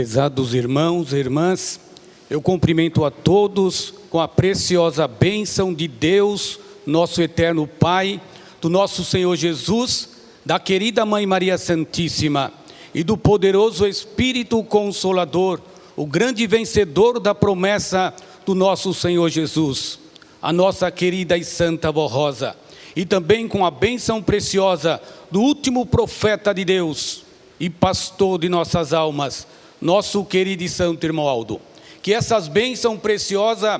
Prezados irmãos e irmãs, eu cumprimento a todos com a preciosa bênção de Deus, nosso eterno Pai, do nosso Senhor Jesus, da querida Mãe Maria Santíssima e do poderoso Espírito Consolador, o grande vencedor da promessa do nosso Senhor Jesus, a nossa querida e santa Vó Rosa, e também com a bênção preciosa do último profeta de Deus e pastor de nossas almas, nosso querido e santo irmão Aldo. Que essas bênçãos preciosas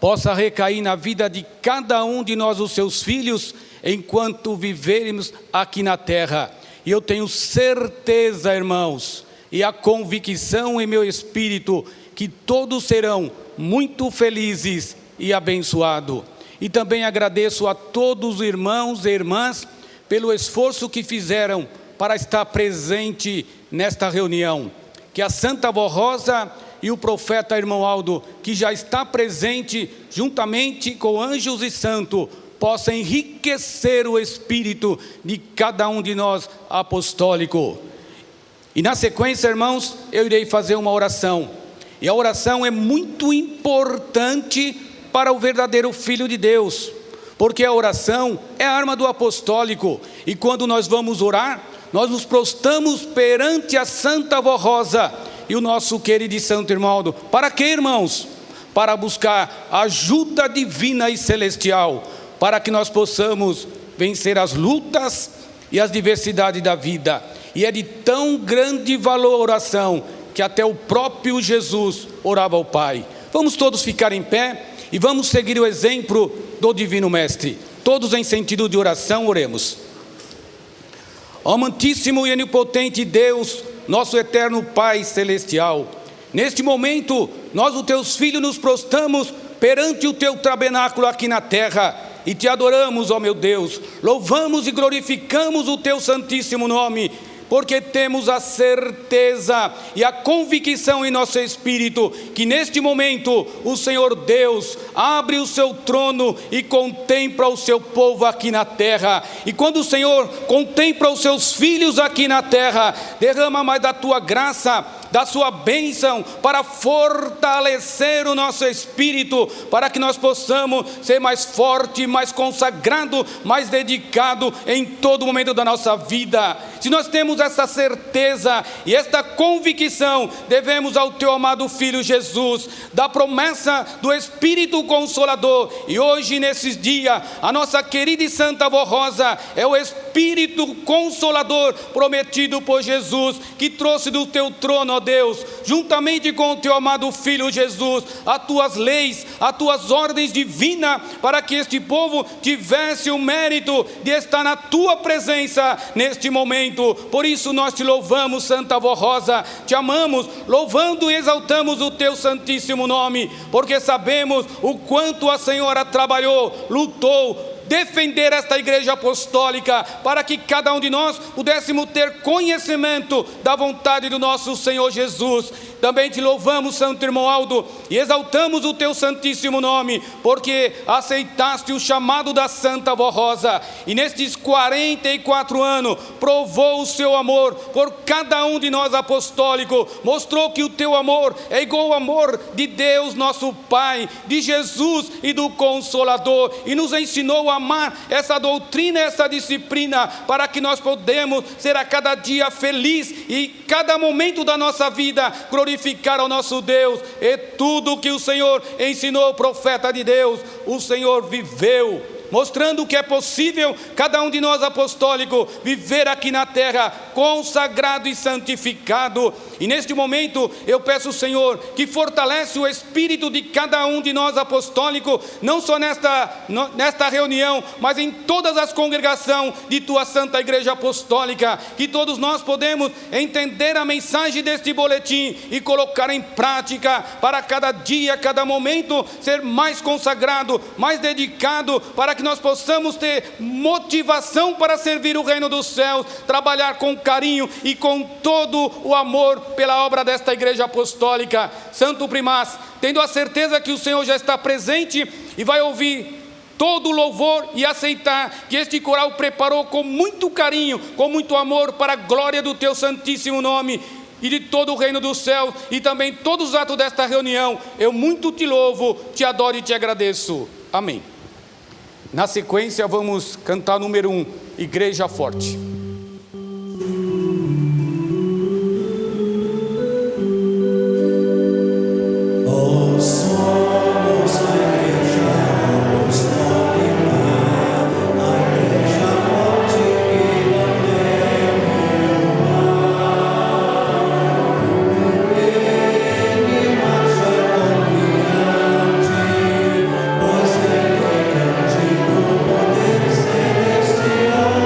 possam recair na vida de cada um de nós, os seus filhos, enquanto vivermos aqui na terra. E eu tenho certeza, irmãos, e a convicção em meu espírito, que todos serão muito felizes e abençoados. E também agradeço a todos os irmãos e irmãs pelo esforço que fizeram para estar presente nesta reunião. Que a Santa Vó Rosa e o profeta irmão Aldo, que já está presente juntamente com anjos e santos, possam enriquecer o espírito de cada um de nós apostólico. E na sequência, irmãos, eu irei fazer uma oração. E a oração é muito importante para o verdadeiro Filho de Deus, porque a oração é a arma do apostólico. E quando nós vamos orar, nós nos prostramos perante a Santa Vó Rosa e o nosso querido e santo irmão Aldo. Para quê, irmãos? Para buscar ajuda divina e celestial, para que nós possamos vencer as lutas e as diversidades da vida. E é de tão grande valor a oração, que até o próprio Jesus orava ao Pai. Vamos todos ficar em pé e vamos seguir o exemplo do Divino Mestre. Todos em sentido de oração, oremos. Ó amantíssimo e onipotente Deus, nosso eterno Pai celestial, neste momento, nós, os teus filhos, nos prostramos perante o teu tabernáculo aqui na terra e te adoramos, ó meu Deus, louvamos e glorificamos o teu santíssimo nome, porque temos a certeza e a convicção em nosso espírito que neste momento o Senhor Deus abre o seu trono e contempla o seu povo aqui na terra. E quando o Senhor contempla os seus filhos aqui na terra, derrama mais da tua graça, da sua bênção, para fortalecer o nosso espírito, para que nós possamos ser mais forte, mais consagrado, mais dedicado em todo momento da nossa vida. Se nós temos essa certeza e esta convicção, devemos ao teu amado Filho Jesus, da promessa do Espírito Consolador. E hoje, nesses dias, a nossa querida e santa Vó Rosa é o Espírito Consolador prometido por Jesus, que trouxe do teu trono, ó Deus, juntamente com o teu amado Filho Jesus, as tuas leis, as tuas ordens divinas, para que este povo tivesse o mérito de estar na tua presença neste momento. Por isso nós te louvamos, Santa Vó Rosa, te amamos, louvando e exaltamos o teu santíssimo nome, porque sabemos o quanto a Senhora trabalhou, lutou, defender esta igreja apostólica, para que cada um de nós pudéssemos ter conhecimento da vontade do nosso Senhor Jesus. Também te louvamos, santo irmão Aldo, e exaltamos o teu santíssimo nome, porque aceitaste o chamado da Santa Vó Rosa, e nestes 44 anos, provou o seu amor por cada um de nós apostólicos, mostrou que o teu amor é igual ao amor de Deus nosso Pai, de Jesus e do Consolador, e nos ensinou a amar essa doutrina, essa disciplina, para que nós podemos ser a cada dia feliz e cada momento da nossa vida glorificar ao nosso Deus. E tudo que o Senhor ensinou o profeta de Deus, o Senhor viveu, mostrando que é possível cada um de nós apostólicos viver aqui na terra consagrado e santificado. E neste momento eu peço, Senhor, que fortalece o espírito de cada um de nós apostólicos, não só nesta reunião, mas em todas as congregações de tua Santa Igreja Apostólica, que todos nós podemos entender a mensagem deste boletim e colocar em prática, para cada dia, cada momento ser mais consagrado, mais dedicado, para que nós possamos ter motivação para servir o reino dos céus, trabalhar com carinho e com todo o amor pela obra desta igreja apostólica. Santo Primaz, tendo a certeza que o Senhor já está presente e vai ouvir todo o louvor e aceitar que este coral preparou com muito carinho, com muito amor, para a glória do teu santíssimo nome, e de todo o reino do céu, e também todos os atos desta reunião, eu muito te louvo, te adoro e te agradeço. Amém. Na sequência, vamos cantar número 1, Igreja Forte. Celestial.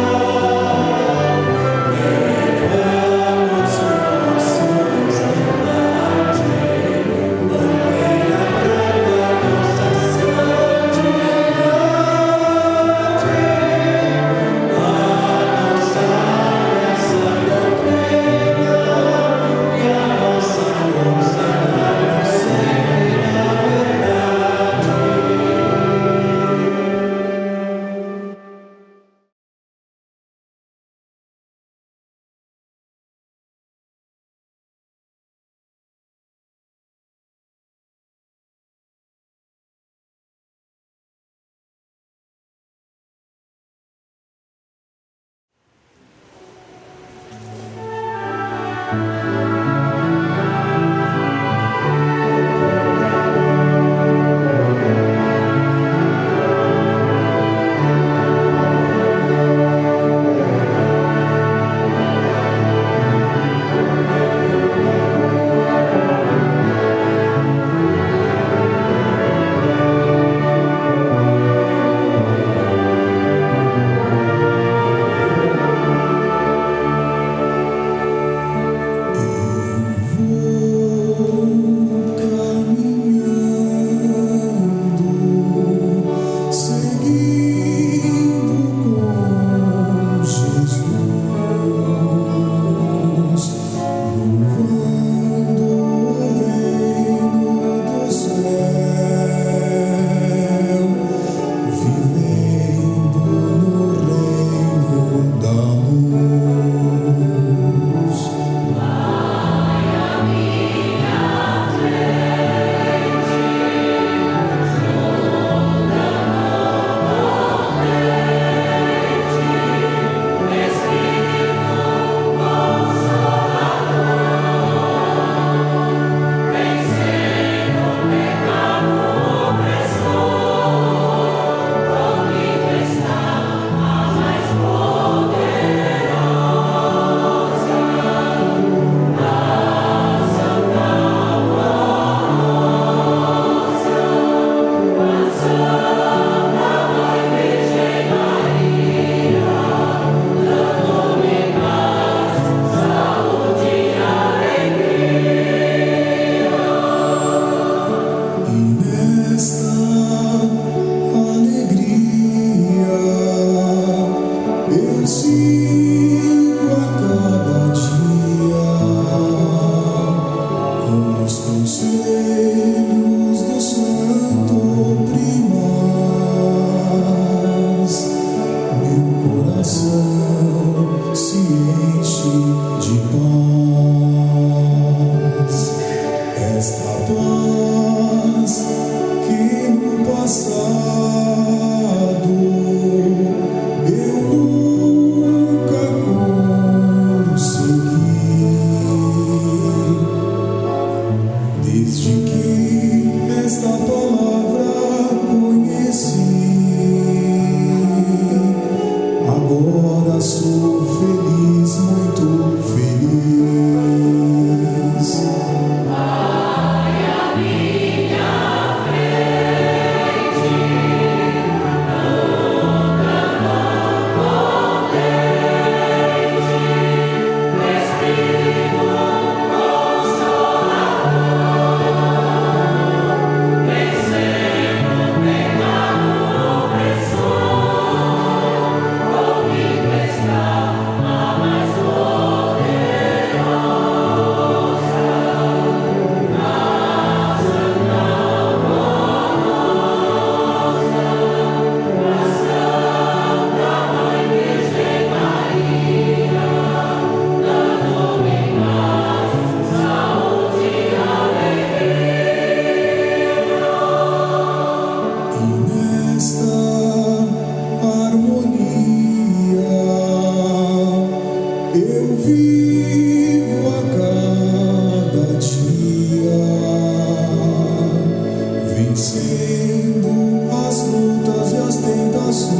vencendo as lutas e as tentações,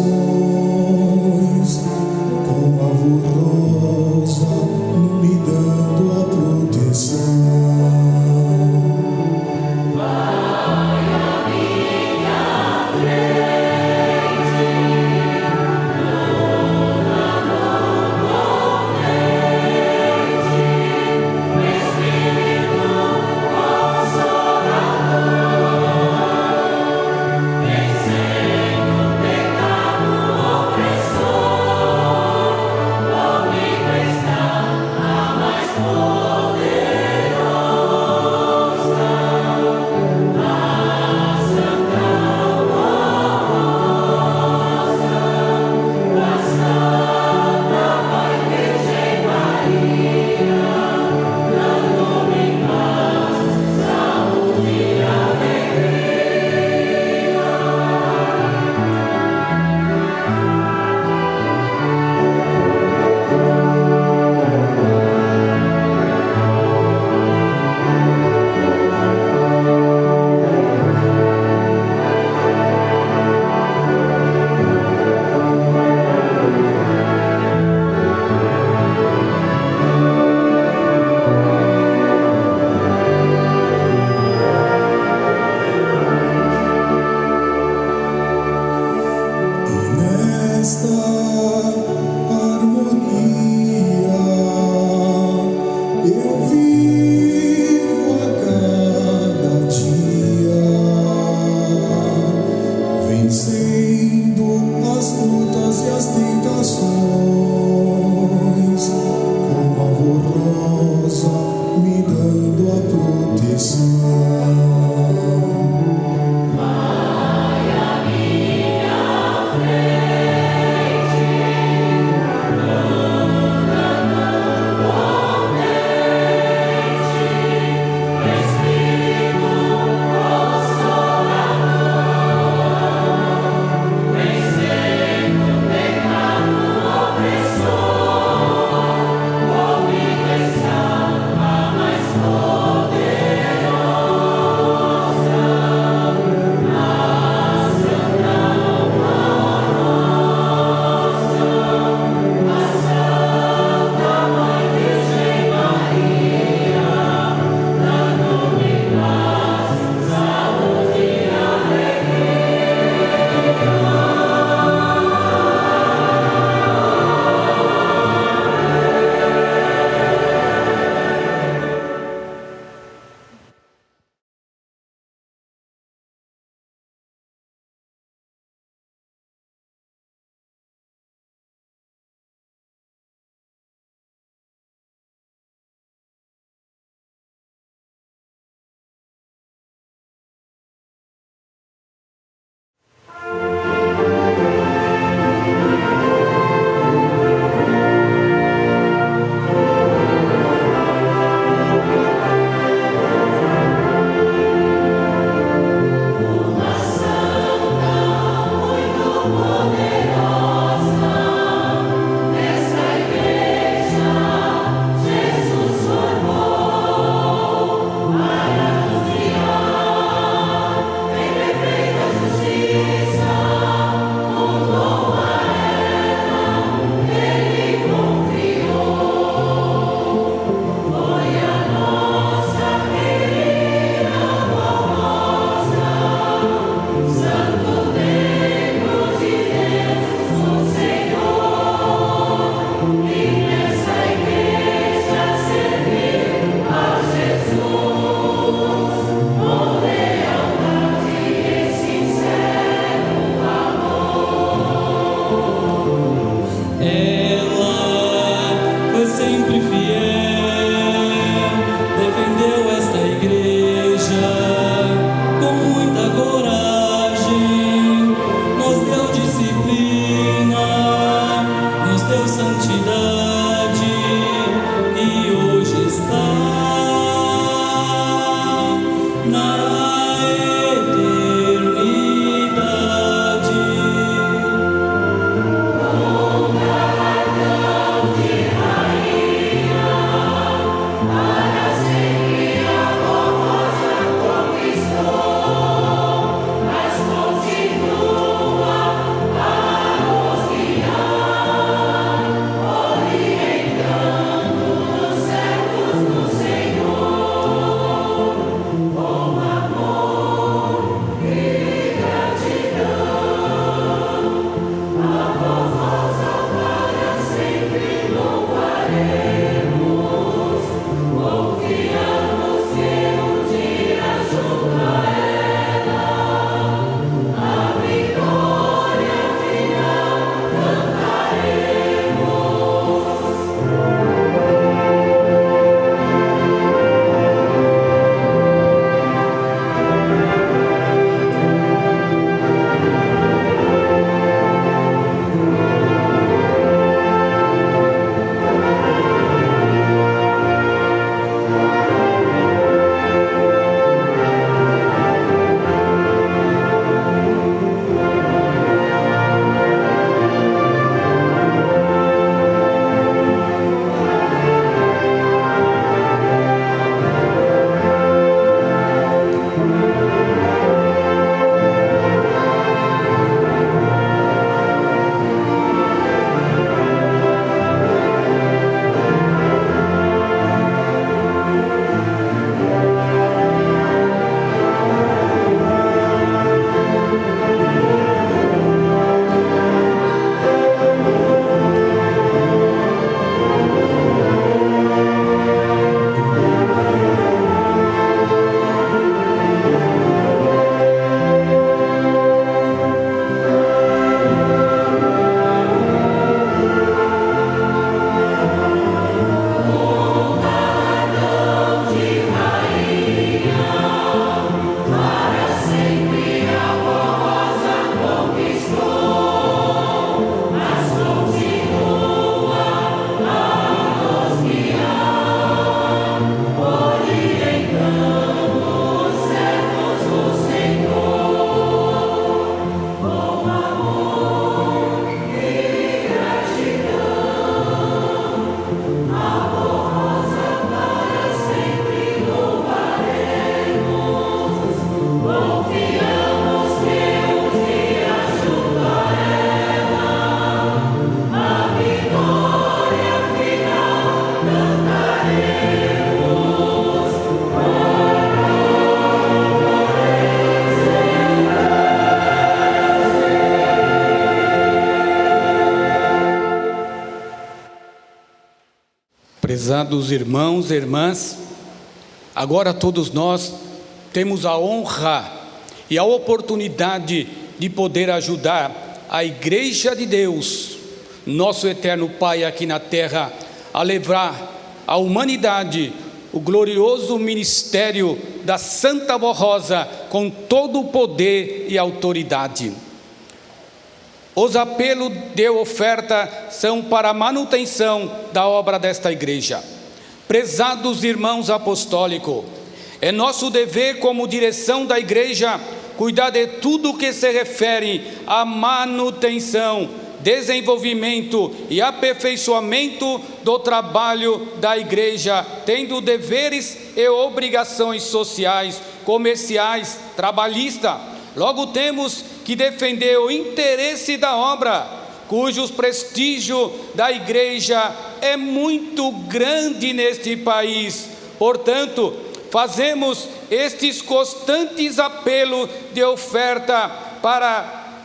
com árvore rosa, me dando a proteção. Prezados irmãos e irmãs, agora todos nós temos a honra e a oportunidade de poder ajudar a Igreja de Deus, nosso eterno Pai aqui na terra, a levar à humanidade o glorioso ministério da Santa Vó Rosa com todo o poder e autoridade. Os apelos de oferta são para a manutenção da obra desta igreja. Prezados irmãos apostólicos, é nosso dever como direção da igreja cuidar de tudo que se refere à manutenção, desenvolvimento e aperfeiçoamento do trabalho da igreja, tendo deveres e obrigações sociais, comerciais, trabalhistas. Logo temos que defender o interesse da obra, cujo prestígio da igreja é muito grande neste país. Portanto, fazemos estes constantes apelos de oferta para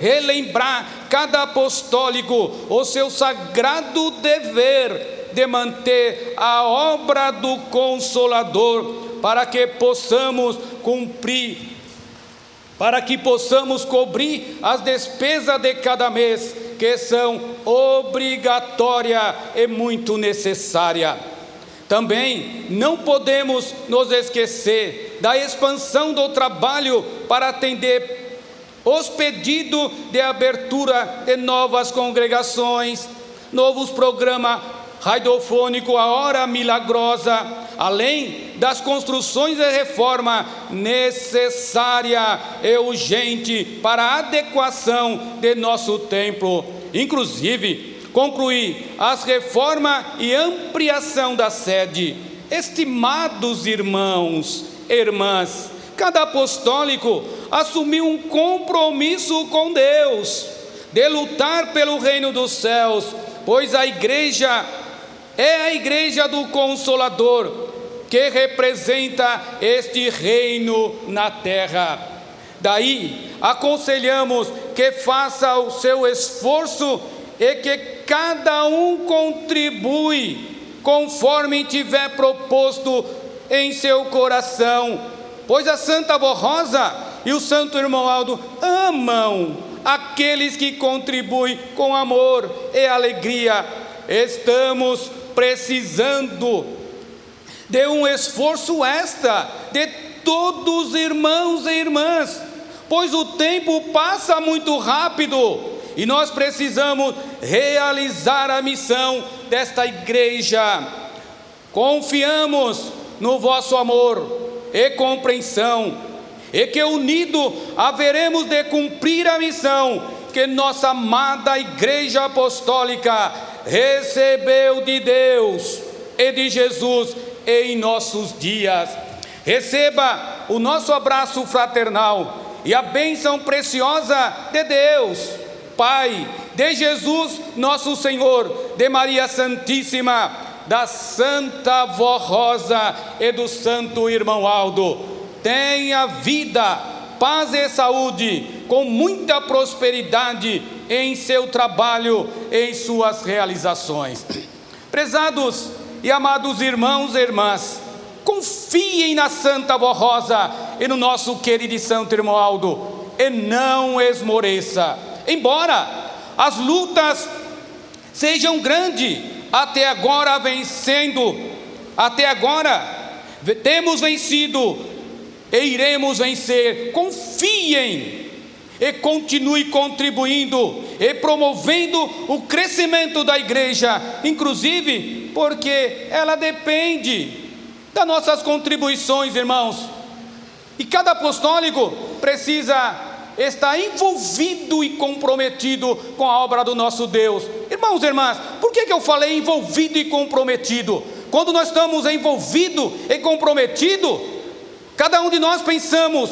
relembrar cada apostólico o seu sagrado dever de manter a obra do Consolador, para que possamos cobrir as despesas de cada mês, que são obrigatórias e muito necessárias. Também não podemos nos esquecer da expansão do trabalho para atender os pedidos de abertura de novas congregações, novos programas radiofônicos, a Hora Milagrosa, além das construções e reforma necessária e urgente para a adequação de nosso templo, inclusive concluir as reformas e ampliação da sede. Estimados irmãos e irmãs, cada apostólico assumiu um compromisso com Deus de lutar pelo reino dos céus, pois a igreja é a igreja do Consolador, que representa este reino na terra. Daí, aconselhamos que faça o seu esforço e que cada um contribui conforme tiver proposto em seu coração, pois a Santa Vó Rosa e o Santo Irmão Aldo amam aqueles que contribuem com amor e alegria. Estamos precisando de um esforço extra de todos os irmãos e irmãs, pois o tempo passa muito rápido e nós precisamos realizar a missão desta igreja. Confiamos no vosso amor e compreensão, e que unido haveremos de cumprir a missão que nossa amada Igreja Apostólica recebeu de Deus e de Jesus em nossos dias. Receba o nosso abraço fraternal e a bênção preciosa de Deus, Pai, de Jesus nosso Senhor, de Maria Santíssima, da Santa Vó Rosa e do Santo Irmão Aldo. Tenha vida, paz e saúde, com muita prosperidade em seu trabalho, em suas realizações. Prezados e amados irmãos e irmãs, confiem na Santa Vó Rosa e no nosso querido e Santo Irmão Aldo, e não esmoreça. Embora as lutas sejam grandes, até agora temos vencido e iremos vencer. Confiem e continue contribuindo e promovendo o crescimento da igreja, inclusive porque ela depende das nossas contribuições, irmãos. E cada apostólico precisa estar envolvido e comprometido com a obra do nosso Deus. Irmãos e irmãs, por que eu falei envolvido e comprometido? Quando nós estamos envolvidos e comprometidos, cada um de nós pensamos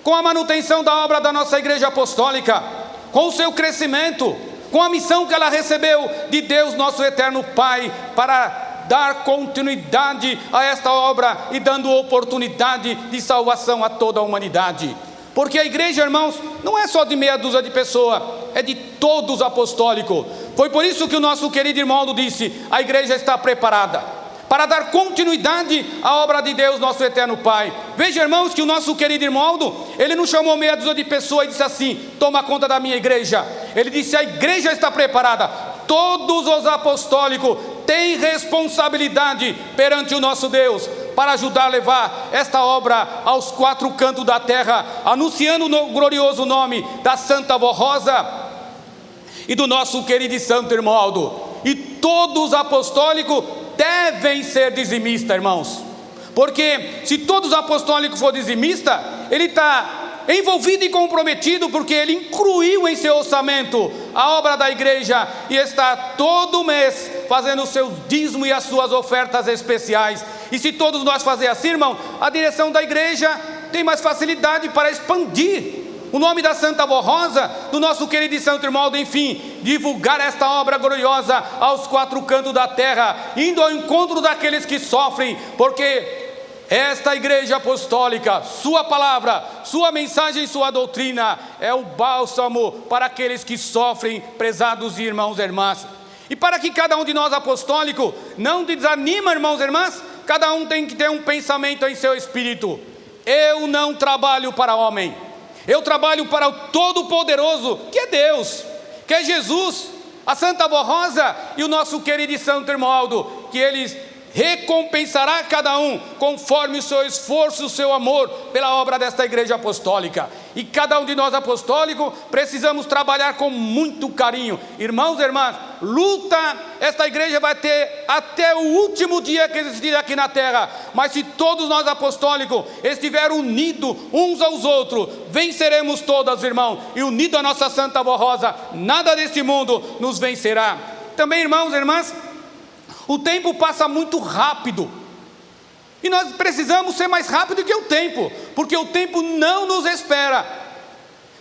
com a manutenção da obra da nossa igreja apostólica, com o seu crescimento, com a missão que ela recebeu de Deus, nosso eterno Pai, para dar continuidade a esta obra e dando oportunidade de salvação a toda a humanidade. Porque a igreja, irmãos, não é só de meia dúzia de pessoas, é de todos os apostólicos. Foi por isso que o nosso querido irmão disse: a igreja está preparada para dar continuidade à obra de Deus, nosso eterno Pai. Veja, irmãos, que o nosso querido irmão, ele não chamou meia dúzia de pessoas e disse assim: toma conta da minha igreja. Ele disse: a igreja está preparada. Todos os apostólicos têm responsabilidade perante o nosso Deus para ajudar a levar esta obra aos quatro cantos da terra, anunciando o glorioso nome da Santa Avó Rosa e do nosso querido e santo irmão Aldo. E todos os apostólicos devem ser dizimistas, irmãos, porque se todos os apostólicos for dizimista, ele está envolvido e comprometido, porque ele incluiu em seu orçamento a obra da igreja e está todo mês fazendo o seu dízimo e as suas ofertas especiais. E se todos nós fazer assim, irmão, a direção da igreja tem mais facilidade para expandir o nome da Santa Avó Rosa, do nosso querido e santo irmão, enfim, divulgar esta obra gloriosa aos quatro cantos da terra, indo ao encontro daqueles que sofrem, porque esta igreja apostólica, sua palavra, sua mensagem e sua doutrina é o bálsamo para aqueles que sofrem, prezados irmãos e irmãs. E para que cada um de nós apostólico não desanima, irmãos e irmãs, cada um tem que ter um pensamento em seu espírito: eu não trabalho para homem, eu trabalho para o Todo-Poderoso, que é Deus, que é Jesus, a Santa Avó Rosa e o nosso querido e santo irmão Aldo, que eles recompensará cada um conforme o seu esforço, o seu amor pela obra desta igreja apostólica. E cada um de nós apostólicos precisamos trabalhar com muito carinho. Irmãos e irmãs, luta esta igreja vai ter até o último dia que existir aqui na terra, mas se todos nós apostólicos estivermos unidos uns aos outros, venceremos todas, irmãos, e unido a nossa Santa Avó Rosa, nada deste mundo nos vencerá. Também, irmãos e irmãs, o tempo passa muito rápido, e nós precisamos ser mais rápido que o tempo, porque o tempo não nos espera.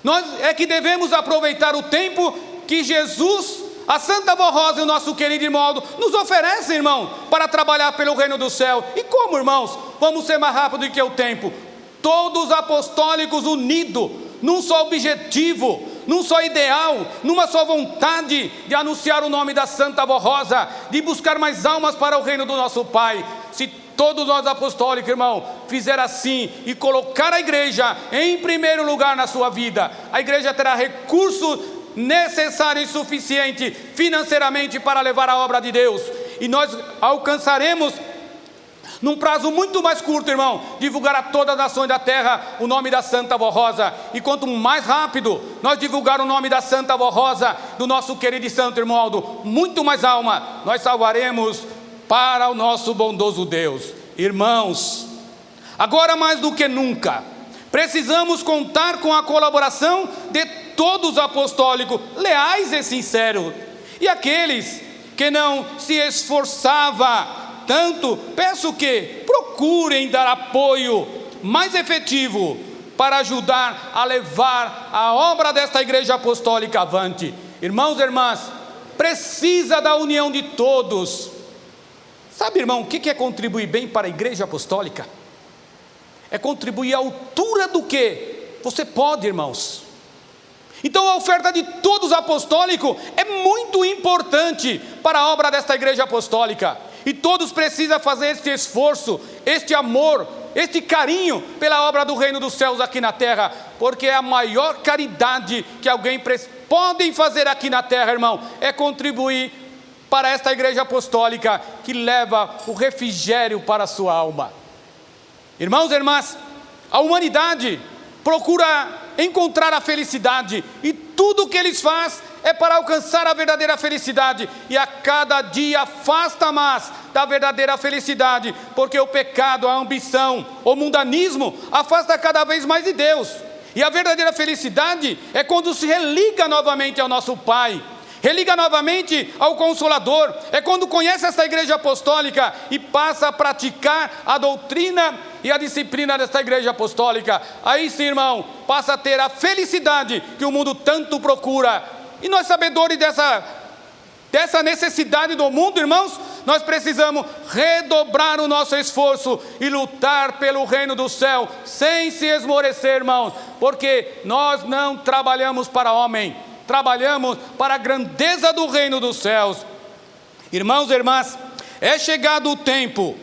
Nós é que devemos aproveitar o tempo que Jesus, a Santa Avó Rosa e o nosso querido irmão Aldo nos oferecem, irmão, para trabalhar pelo reino do céu. E como, irmãos, vamos ser mais rápido que o tempo? Todos os apostólicos unidos num só objetivo, num só ideal, numa só vontade de anunciar o nome da Santa Avó Rosa, de buscar mais almas para o reino do nosso Pai. Se todos nós apostólicos, irmão, fizer assim e colocar a igreja em primeiro lugar na sua vida, a igreja terá recurso necessário e suficiente financeiramente para levar a obra de Deus, e nós alcançaremos num prazo muito mais curto, irmão, divulgar a todas as nações da terra o nome da Santa Avó Rosa. E quanto mais rápido nós divulgar o nome da Santa Avó Rosa, do nosso querido e santo irmão Aldo, muito mais alma nós salvaremos para o nosso bondoso Deus. Irmãos, agora mais do que nunca, precisamos contar com a colaboração de todos os apostólicos, leais e sinceros, e aqueles que não se esforçavam tanto, peço que procurem dar apoio mais efetivo para ajudar a levar a obra desta igreja apostólica avante. Irmãos e irmãs, precisa da união de todos. Sabe, irmão, o que é contribuir bem para a igreja apostólica? É contribuir à altura do que você pode, irmãos. Então a oferta de todos os apostólicos é muito importante para a obra desta igreja apostólica. E todos precisam fazer este esforço, este amor, este carinho pela obra do reino dos céus aqui na terra, porque é a maior caridade que alguém pode fazer aqui na terra, irmão, é contribuir para esta igreja apostólica que leva o refrigério para a sua alma. Irmãos e irmãs, a humanidade procura encontrar a felicidade, e tudo o que eles fazem é para alcançar a verdadeira felicidade, e a cada dia afasta mais da verdadeira felicidade, porque o pecado, a ambição, o mundanismo afasta cada vez mais de Deus. E a verdadeira felicidade é quando se religa novamente ao nosso Pai, religa novamente ao Consolador, é quando conhece esta igreja apostólica e passa a praticar a doutrina e a disciplina desta igreja apostólica. Aí sim, irmão, passa a ter a felicidade que o mundo tanto procura. E nós, sabedores dessa necessidade do mundo, irmãos, nós precisamos redobrar o nosso esforço e lutar pelo reino do céu, sem se esmorecer, irmãos, porque nós não trabalhamos para homem, trabalhamos para a grandeza do reino dos céus. Irmãos e irmãs, é chegado o tempo,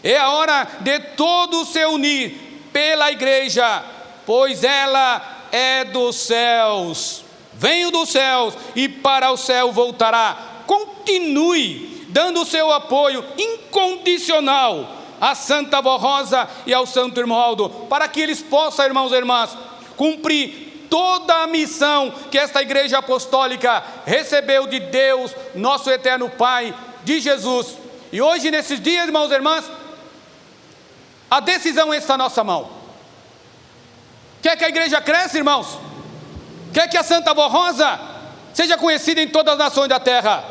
é a hora de todos se unir pela igreja, pois ela é dos céus, veio dos céus e para o céu voltará. Continue dando o seu apoio incondicional à Santa Avó Rosa e ao Santo Irmão Aldo, para que eles possam, irmãos e irmãs, cumprir toda a missão que esta igreja apostólica recebeu de Deus, nosso eterno Pai, de Jesus. E hoje, nesses dias, irmãos e irmãs, a decisão está na nossa mão. Quer que a igreja cresça, irmãos? Quer que a Santa Avó Rosa seja conhecida em todas as nações da terra?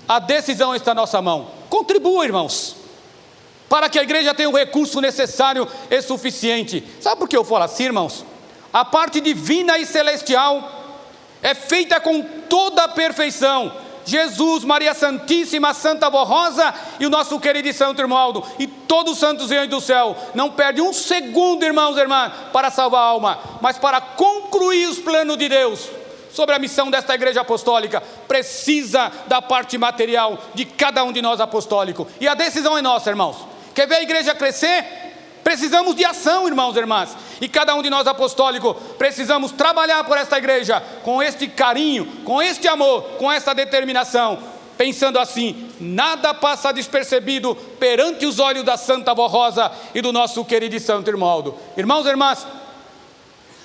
A decisão está na nossa mão. Contribua, irmãos, para que a igreja tenha o recurso necessário e suficiente. Sabe por que eu falo assim, irmãos? A parte divina e celestial é feita com toda a perfeição. Jesus, Maria Santíssima, Santa Avó Rosa e o nosso querido Santo Irmão Aldo e todos os santos anjos do céu não perdem um segundo, irmãos e irmãs, para salvar a alma, mas para concluir os planos de Deus sobre a missão desta igreja apostólica, precisa da parte material de cada um de nós apostólicos. E a decisão é nossa, irmãos. Quer ver a igreja crescer? Precisamos de ação, irmãos e irmãs. E cada um de nós apostólicos precisamos trabalhar por esta igreja com este carinho, com este amor, com esta determinação. Pensando assim, nada passa despercebido perante os olhos da Santa Avó Rosa e do nosso querido e Santo Irmão Aldo. Irmãos e irmãs,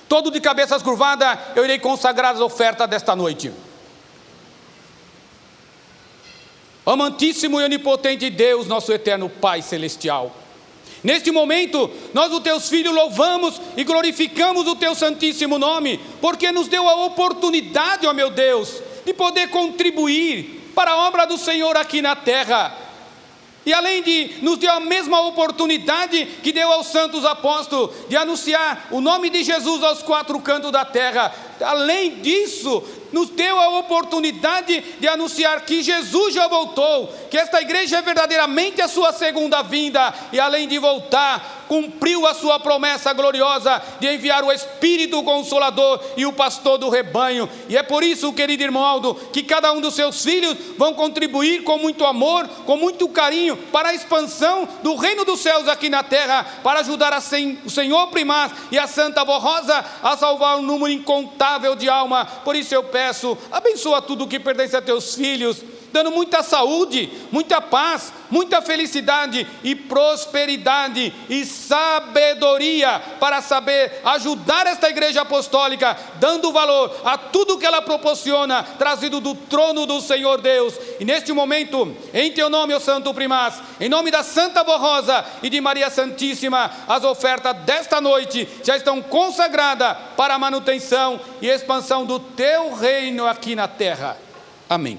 todo de cabeças curvadas, eu irei consagrar as ofertas desta noite. Amantíssimo e onipotente Deus, nosso eterno Pai Celestial, neste momento, nós, os teus filhos, louvamos e glorificamos o teu santíssimo nome, porque nos deu a oportunidade, ó meu Deus, de poder contribuir para a obra do Senhor aqui na terra. E além de nos deu a mesma oportunidade que deu aos santos apóstolos, de anunciar o nome de Jesus aos quatro cantos da terra, além disso, nos deu a oportunidade de anunciar que Jesus já voltou, que esta igreja é verdadeiramente a sua segunda vinda, e além de voltar, cumpriu a sua promessa gloriosa de enviar o Espírito Consolador e o pastor do rebanho. E é por isso, querido irmão Aldo, que cada um dos seus filhos vão contribuir com muito amor, com muito carinho, para a expansão do reino dos céus aqui na terra, para ajudar o Senhor Primaz e a Santa Avó Rosa a salvar um número incontável de alma. Por isso eu peço, abençoa tudo que pertence a teus filhos, dando muita saúde, muita paz, muita felicidade e prosperidade e sabedoria para saber ajudar esta igreja apostólica, dando valor a tudo que ela proporciona, trazido do trono do Senhor Deus. E neste momento, em teu nome, ó Santo Primaz, em nome da Santa Avó Rosa e de Maria Santíssima, as ofertas desta noite já estão consagradas para a manutenção e expansão do teu reino aqui na terra. Amém.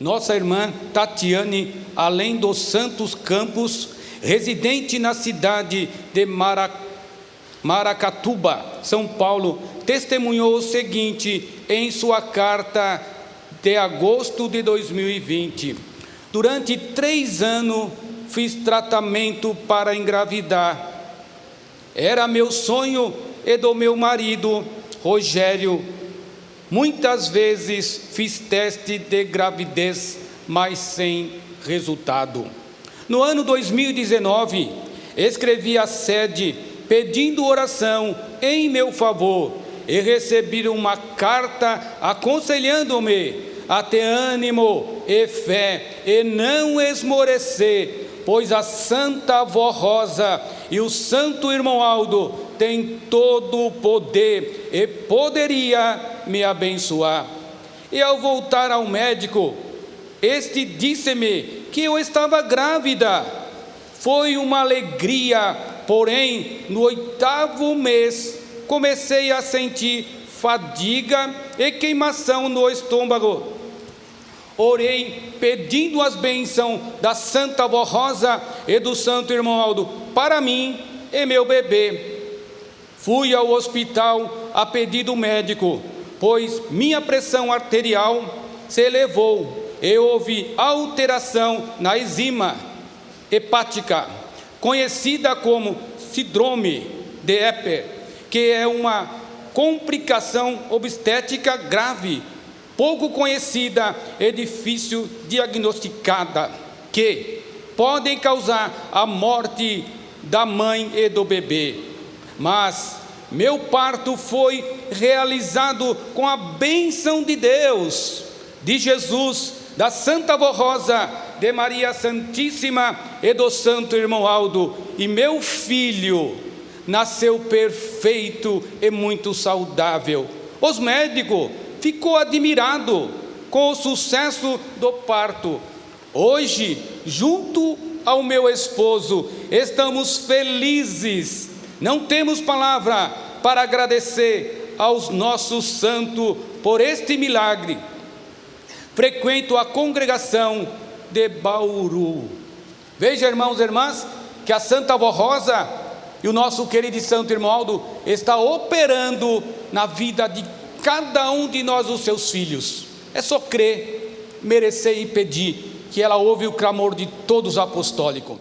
Nossa irmã Tatiane, além dos Santos Campos, residente na cidade de Maracatuba, São Paulo, testemunhou o seguinte em sua carta de agosto de 2020. Durante 3 anos fiz tratamento para engravidar. Era meu sonho e do meu marido, Rogério. Muitas vezes fiz teste de gravidez, mas sem resultado. No ano 2019, escrevi à sede pedindo oração em meu favor e recebi uma carta aconselhando-me a ter ânimo e fé e não esmorecer, pois a Santa Avó Rosa e o Santo Irmão Aldo têm todo o poder e poderia me abençoar. E ao voltar ao médico, este disse-me que eu estava grávida. Foi uma alegria porém, no 8º mês, comecei a sentir fadiga e queimação no estômago. Orei pedindo as bênçãos da Santa Avó Rosa e do Santo Irmão Aldo para mim e meu bebê. Fui ao hospital a pedido médico, pois minha pressão arterial se elevou e houve alteração na enzima hepática, conhecida como síndrome de Eppler, que é uma complicação obstétrica grave, pouco conhecida e difícil diagnosticada, que podem causar a morte da mãe e do bebê. Mas meu parto foi realizado com a bênção de Deus, de Jesus, da Santa Avó Rosa, de Maria Santíssima e do Santo Irmão Aldo, e meu filho nasceu perfeito e muito saudável. Os médicos ficou admirado com o sucesso do parto. Hoje, junto ao meu esposo, estamos felizes. Não temos palavra para agradecer aos nossos santos por este milagre. Frequento a congregação de Bauru. Veja, irmãos e irmãs, que a Santa Avó Rosa e o nosso querido Santo Irmão Aldo está operando na vida de cada um de nós, os seus filhos. É só crer, merecer e pedir, que ela ouve o clamor de todos os apostólicos.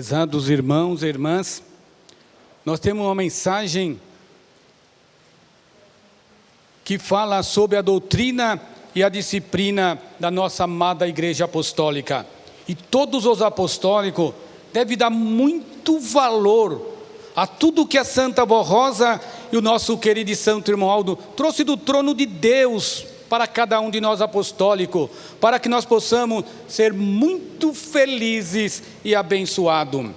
Prezados irmãos e irmãs, nós temos uma mensagem que fala sobre a doutrina e a disciplina da nossa amada Igreja Apostólica. E todos os apostólicos devem dar muito valor a tudo que a Santa Vó Rosa e o nosso querido e santo irmão Aldo trouxe do trono de Deus para cada um de nós apostólicos, para que nós possamos ser muito felizes e abençoados.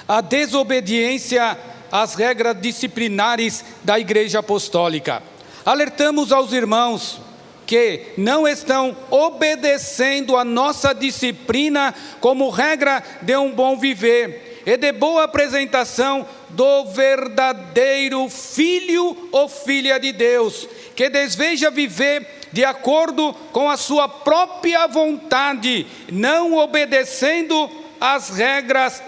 A desobediência às regras disciplinares da Igreja Apostólica. Alertamos aos irmãos que não estão obedecendo a nossa disciplina como regra de um bom viver e de boa apresentação do verdadeiro filho ou filha de Deus, que deseja viver de acordo com a sua própria vontade, não obedecendo às regras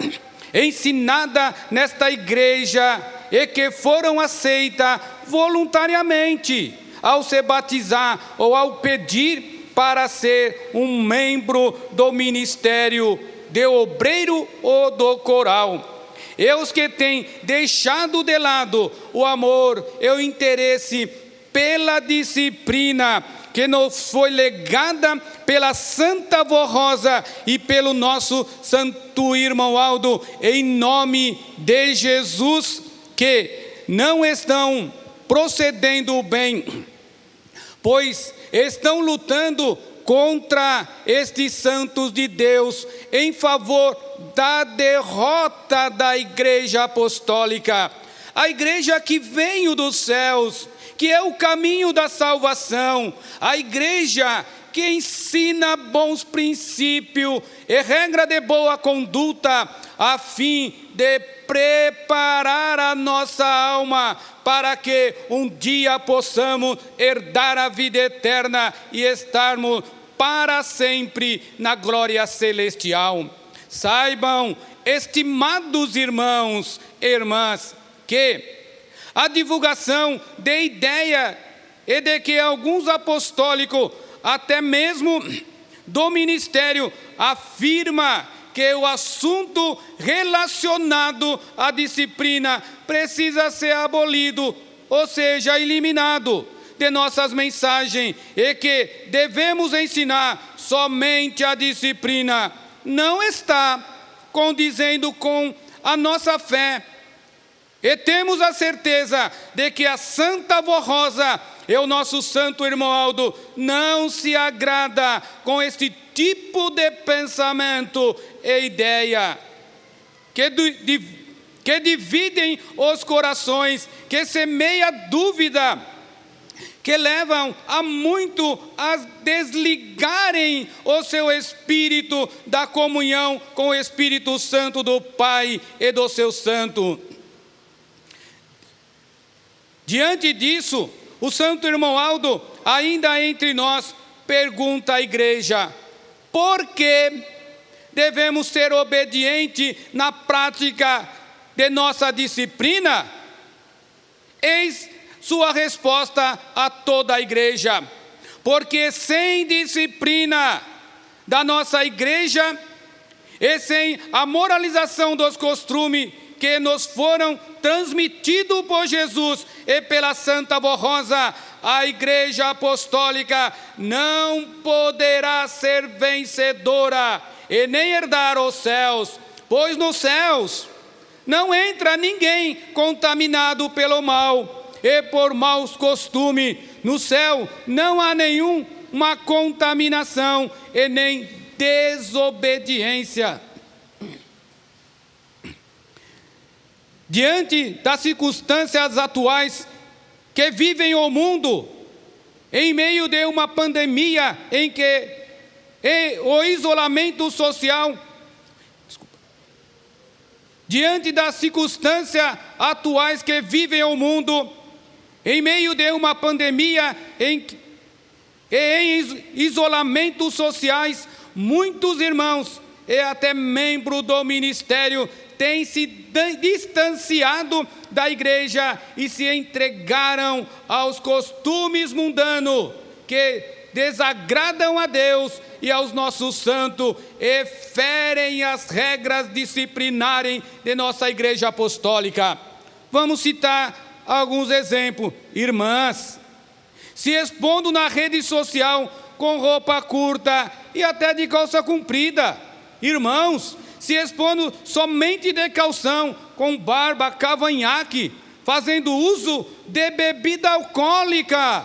ensinadas nesta igreja e que foram aceitas voluntariamente ao se batizar ou ao pedir para ser um membro do ministério de obreiro ou do coral. E os que têm deixado de lado o amor e o interesse pela disciplina que nos foi legada pela Santa Vó Rosa e pelo nosso santo irmão Aldo, em nome de Jesus, que não estão procedendo bem, pois estão lutando contra estes santos de Deus em favor da derrota da Igreja Apostólica, a igreja que veio dos céus, que é o caminho da salvação, a igreja que ensina bons princípios e regra de boa conduta, a fim de preparar a nossa alma para que um dia possamos herdar a vida eterna e estarmos para sempre na glória celestial. Saibam, estimados irmãos e irmãs, que a divulgação de ideia e de que alguns apostólicos, até mesmo do ministério, afirma que o assunto relacionado à disciplina precisa ser abolido, ou seja, eliminado de nossas mensagens, e que devemos ensinar somente a disciplina, não está condizendo com a nossa fé. E temos a certeza de que a Santa Vó Rosa e o nosso santo irmão Aldo não se agrada com este tipo de pensamento e ideia, que dividem os corações, que semeia dúvida, que levam a muito a desligarem o seu espírito da comunhão com o Espírito Santo do Pai e do seu santo. Diante disso, o santo irmão Aldo, ainda entre nós, pergunta à igreja: por que devemos ser obedientes na prática de nossa disciplina? Eis sua resposta a toda a igreja: porque sem disciplina da nossa igreja e sem a moralização dos costumes que nos foram transmitidos por Jesus e pela Santa Vó Rosa, a Igreja Apostólica não poderá ser vencedora e nem herdar os céus, pois nos céus não entra ninguém contaminado pelo mal e por maus costumes. No céu não há nenhuma contaminação e nem desobediência. Diante das circunstâncias atuais que vivem o mundo, em meio de uma pandemia em que o isolamento social, diante das circunstâncias atuais que vivem o mundo, em meio de uma pandemia em isolamentos sociais, muitos irmãos e até membros do ministério têm se distanciado da igreja e se entregaram aos costumes mundanos que desagradam a Deus e aos nossos santos, e ferem as regras disciplinares de nossa Igreja Apostólica. Vamos citar alguns exemplos. Irmãs, se expondo na rede social com roupa curta e até de calça comprida. Irmãos, se expondo somente de calção, com barba, cavanhaque, fazendo uso de bebida alcoólica,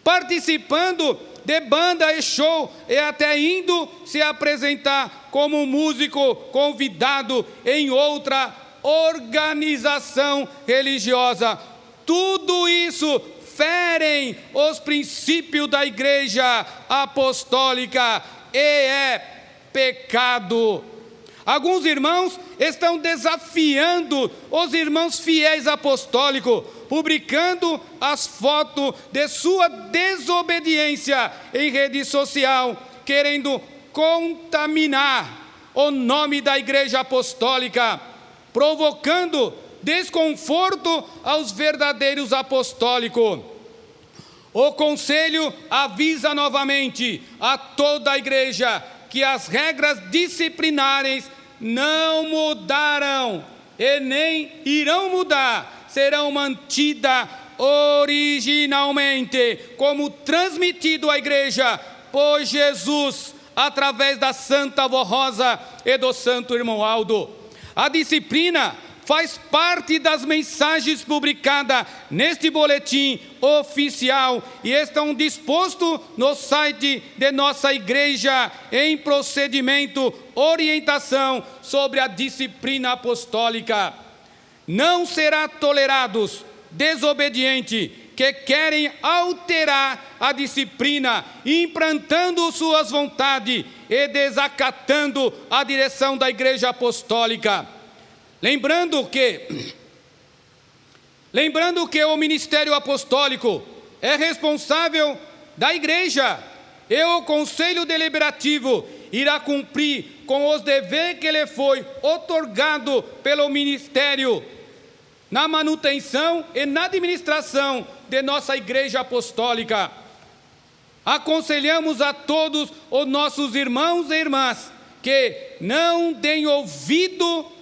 participando de banda e show e até indo se apresentar como músico convidado em outra organização religiosa. Tudo isso ferem os princípios da Igreja Apostólica e é pecado. Alguns irmãos estão desafiando os irmãos fiéis apostólicos, publicando as fotos de sua desobediência em rede social, querendo contaminar o nome da Igreja Apostólica, provocando desconforto aos verdadeiros apostólicos. O Conselho avisa novamente a toda a Igreja que as regras disciplinares não mudaram e nem irão mudar, serão mantidas originalmente, como transmitido à Igreja por Jesus, através da Santa Avó Rosa e do Santo Irmão Aldo. A disciplina faz parte das mensagens publicadas neste boletim oficial e estão dispostos no site de nossa igreja em procedimento, orientação sobre a disciplina apostólica. Não será tolerados desobedientes que querem alterar a disciplina, implantando suas vontades e desacatando a direção da Igreja Apostólica. Lembrando que o ministério apostólico é responsável da Igreja e o Conselho Deliberativo irá cumprir com os deveres que lhe foi outorgado pelo ministério na manutenção e na administração de nossa Igreja Apostólica. Aconselhamos a todos os nossos irmãos e irmãs que não deem ouvido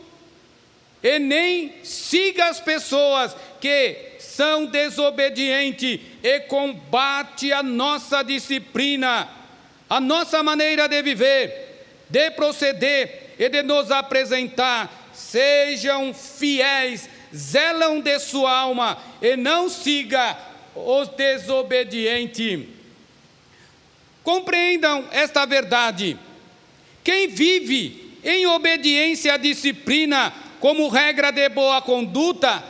e nem siga as pessoas que são desobedientes e combate a nossa disciplina, a nossa maneira de viver, de proceder e de nos apresentar. Sejam fiéis, zelam de sua alma e não siga os desobedientes. Compreendam esta verdade. Quem vive em obediência à disciplina como regra de boa conduta,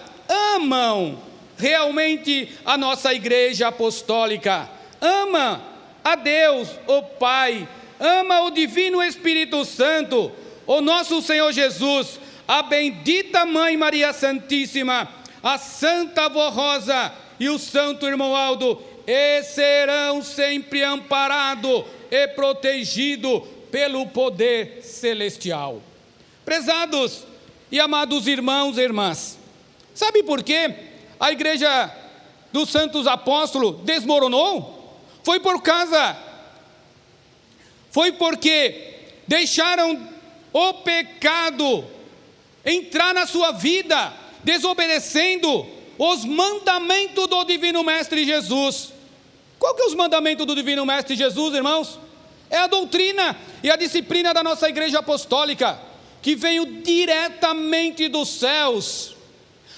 amam realmente a nossa Igreja Apostólica, ama a Deus, o Pai, ama o Divino Espírito Santo, o nosso Senhor Jesus, a bendita Mãe Maria Santíssima, a Santa Avó Rosa e o Santo Irmão Aldo, e serão sempre amparados e protegidos pelo poder celestial. Prezados e amados irmãos e irmãs, sabe por que a Igreja dos Santos Apóstolos desmoronou? Foi porque deixaram o pecado entrar na sua vida, desobedecendo os mandamentos do Divino Mestre Jesus. Qual que é os mandamentos do Divino Mestre Jesus, irmãos? É a doutrina e a disciplina da nossa Igreja Apostólica, que veio diretamente dos céus,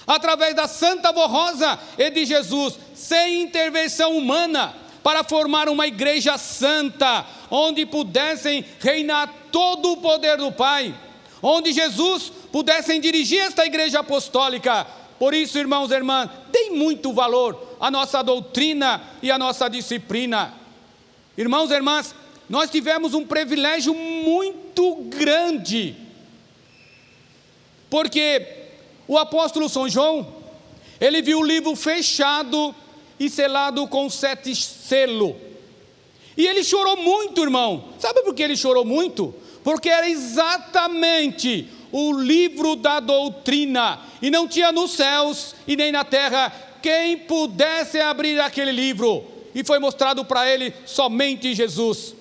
através da Santa Avó Rosa e de Jesus, sem intervenção humana, para formar uma igreja santa, onde pudessem reinar todo o poder do Pai, onde Jesus pudesse dirigir esta Igreja Apostólica. Por isso, irmãos e irmãs, deem muito valor à nossa doutrina e à nossa disciplina. Irmãos e irmãs, nós tivemos um privilégio muito grande, porque o apóstolo São João, ele viu o livro fechado e selado com 7 selos. E ele chorou muito, irmão. Sabe por que ele chorou muito? Porque era exatamente o livro da doutrina. E não tinha nos céus e nem na terra quem pudesse abrir aquele livro. E foi mostrado para ele somente Jesus.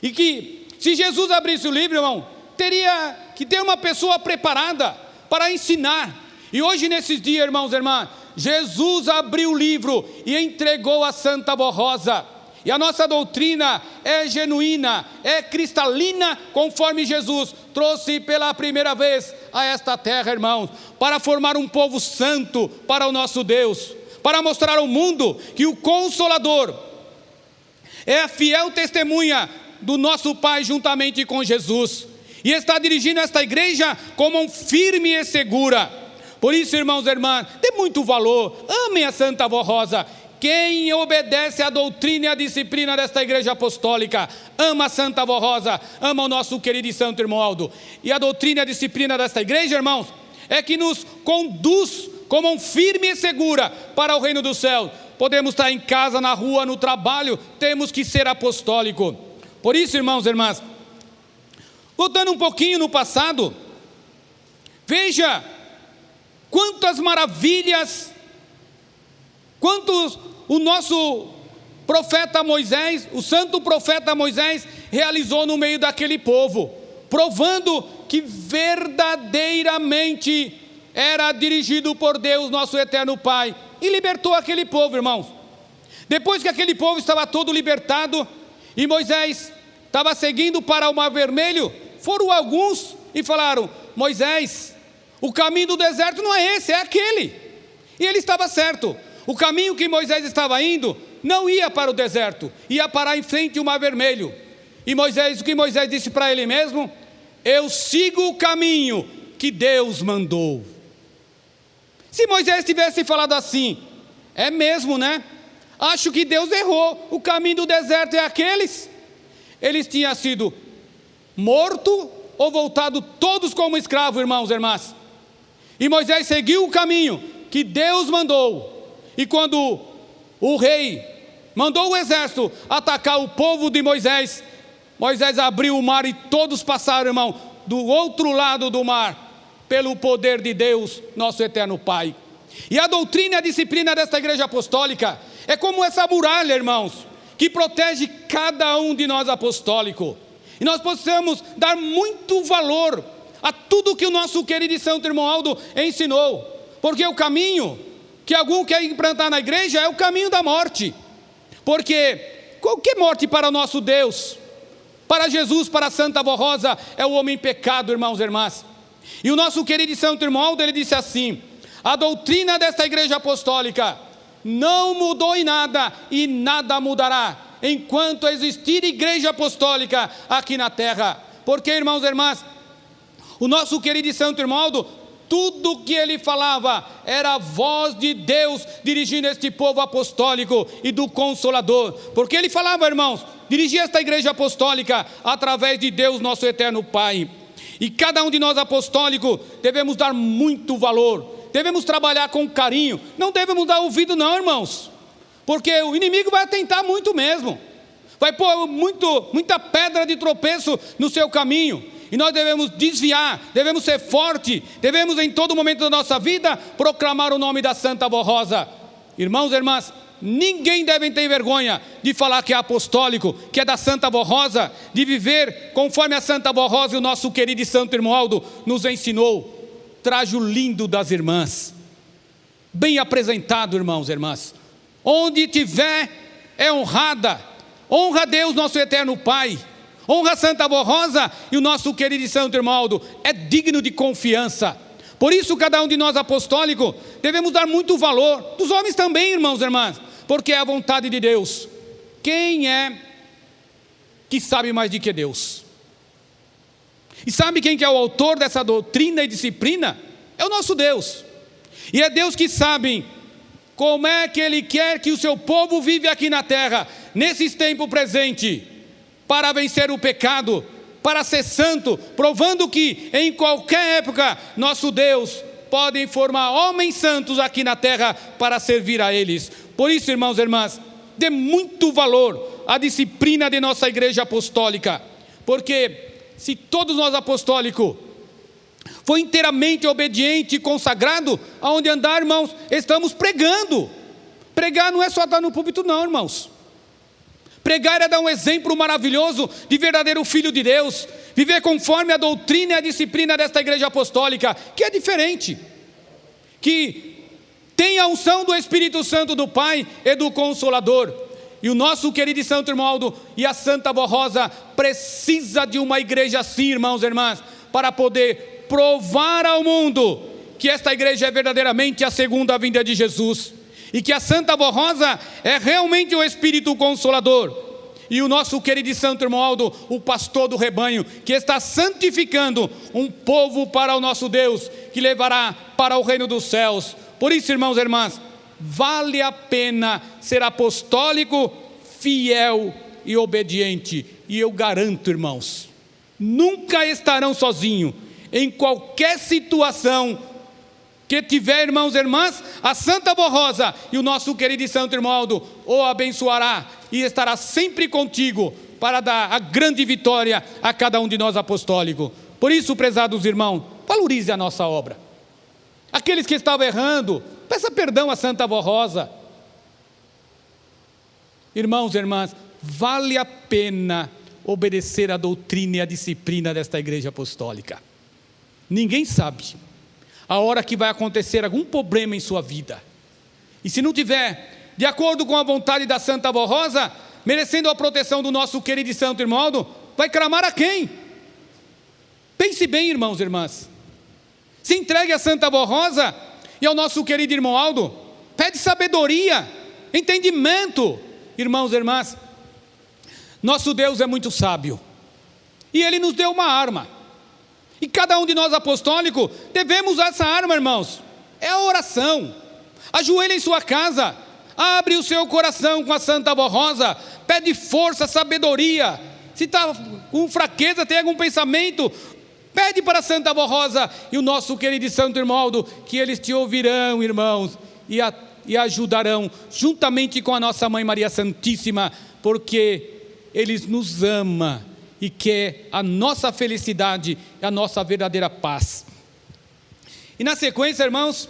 E que, se Jesus abrisse o livro, irmão, teria que ter uma pessoa preparada para ensinar. E hoje, nesses dias, irmãos e irmãs, Jesus abriu o livro e entregou a Santa Avó Rosa. E a nossa doutrina é genuína, é cristalina, conforme Jesus trouxe pela primeira vez a esta terra, irmãos, para formar um povo santo para o nosso Deus, para mostrar ao mundo que o Consolador é a fiel testemunha do nosso Pai juntamente com Jesus, e está dirigindo esta igreja como um firme e segura. Por isso, irmãos e irmãs, dê muito valor, amem a Santa Avó Rosa. Quem obedece à doutrina e à disciplina desta igreja apostólica, ama a Santa Avó Rosa, ama o nosso querido e santo irmão Aldo. E a doutrina e a disciplina desta igreja, irmãos, é que nos conduz como um firme e segura para o reino do céu. Podemos estar em casa, na rua, no trabalho, temos que ser apostólico. Por isso, irmãos e irmãs, voltando um pouquinho no passado, veja quantas maravilhas, quantos o nosso profeta Moisés, o santo profeta Moisés, realizou no meio daquele povo, provando que verdadeiramente era dirigido por Deus, nosso eterno Pai, e libertou aquele povo, irmãos. Depois que aquele povo estava todo libertado, e Moisés estava seguindo para o Mar Vermelho, foram alguns e falaram: Moisés, o caminho do deserto não é esse, é aquele. E ele estava certo. O caminho que Moisés estava indo não ia para o deserto, ia parar em frente ao Mar Vermelho. E Moisés, o que Moisés disse para ele mesmo? Eu sigo o caminho que Deus mandou. Se Moisés tivesse falado assim, é mesmo, né? Acho que Deus errou, o caminho do deserto é aqueles. Eles tinham sido mortos ou voltado todos como escravos, irmãos e irmãs. E Moisés seguiu o caminho que Deus mandou. E quando o rei mandou o exército atacar o povo de Moisés, Moisés abriu o mar e todos passaram, irmão, do outro lado do mar, pelo poder de Deus, nosso eterno Pai. E a doutrina e a disciplina desta igreja apostólica é como essa muralha, irmãos, que protege cada um de nós apostólico. E nós possamos dar muito valor a tudo que o nosso querido e santo irmão Aldo ensinou, porque o caminho que algum quer implantar na igreja é o caminho da morte. Porque qualquer morte para o nosso Deus, para Jesus, para a Santa Avó Rosa, é o homem pecado, irmãos e irmãs. E o nosso querido e santo irmão Aldo, ele disse assim: a doutrina desta igreja apostólica não mudou em nada e nada mudará enquanto existir igreja apostólica aqui na terra. Porque, irmãos e irmãs, o nosso querido e santo irmão Aldo, tudo que ele falava era a voz de Deus dirigindo este povo apostólico e do Consolador. Porque ele falava, irmãos, dirigia esta igreja apostólica através de Deus, nosso eterno Pai. E cada um de nós apostólicos devemos dar muito valor, devemos trabalhar com carinho, não devemos dar ouvido não, irmãos, porque o inimigo vai tentar muito mesmo, vai pôr muita pedra de tropeço no seu caminho. E nós devemos desviar, devemos ser fortes, devemos em todo momento da nossa vida proclamar o nome da Santa Avó Rosa. Irmãos e irmãs, ninguém deve ter vergonha de falar que é apostólico, que é da Santa Avó Rosa, de viver conforme a Santa Avó Rosa e o nosso querido e santo irmão Aldo nos ensinou. Trajo lindo das irmãs, bem apresentado, irmãos e irmãs. Onde tiver é honrada, honra a Deus, nosso eterno Pai. Honra a Santa Avó Rosa e o nosso querido e santo irmão Aldo, é digno de confiança. Por isso, cada um de nós apostólicos devemos dar muito valor, dos homens também, irmãos e irmãs, porque é a vontade de Deus. Quem é que sabe mais do que Deus? E sabe quem que é o autor dessa doutrina e disciplina? É o nosso Deus. E é Deus que sabe como é que Ele quer que o seu povo vive aqui na terra, nesses tempos presentes, para vencer o pecado, para ser santo, provando que em qualquer época nosso Deus pode formar homens santos aqui na terra para servir a eles. Por isso, irmãos e irmãs, dê muito valor à disciplina de nossa igreja apostólica, porque se todos nós apostólicos for inteiramente obediente e consagrado, aonde andar, irmãos, estamos pregando. Pregar não é só estar no púlpito não, irmãos. Pregar é dar um exemplo maravilhoso de verdadeiro filho de Deus. Viver conforme a doutrina e a disciplina desta igreja apostólica, que é diferente. Que tem a unção do Espírito Santo do Pai e do Consolador. E o nosso querido e santo irmão Aldo e a Santa Avó Rosa precisa de uma igreja assim, irmãos e irmãs, para poder provar ao mundo que esta igreja é verdadeiramente a segunda vinda de Jesus. E que a Santa Avó Rosa é realmente o Espírito Consolador. E o nosso querido e santo irmão Aldo, o pastor do rebanho, que está santificando um povo para o nosso Deus, que levará para o reino dos céus. Por isso, irmãos e irmãs, vale a pena ser apostólico, fiel e obediente. E eu garanto, irmãos, nunca estarão sozinhos. Em qualquer situação que tiver, irmãos e irmãs, a Santa Avó Rosa e o nosso querido e santo irmão Aldo o abençoará e estará sempre contigo para dar a grande vitória a cada um de nós apostólicos. Por isso, prezados irmãos, valorize a nossa obra. Aqueles que estavam errando, peça perdão à Santa Avó Rosa. Irmãos e irmãs, vale a pena obedecer a doutrina e a disciplina desta igreja apostólica. Ninguém sabe a hora que vai acontecer algum problema em sua vida. E se não tiver de acordo com a vontade da Santa Avó Rosa, merecendo a proteção do nosso querido e santo irmão Aldo, vai clamar a quem? Pense bem, irmãos e irmãs. Se entregue à Santa Avó Rosa e ao nosso querido irmão Aldo. Pede sabedoria, entendimento. Irmãos e irmãs, nosso Deus é muito sábio. E Ele nos deu uma arma. E cada um de nós apostólicos devemos usar essa arma, irmãos. É a oração. Ajoelhe em sua casa. Abre o seu coração com a Santa Avó Rosa. Pede força, sabedoria. Se está com fraqueza, tem algum pensamento, pede para a Santa Avó Rosa e o nosso querido e santo irmão Aldo, que eles te ouvirão, irmãos, e ajudarão, juntamente com a nossa Mãe Maria Santíssima, porque eles nos amam e quer a nossa felicidade, a nossa verdadeira paz. E na sequência, irmãos,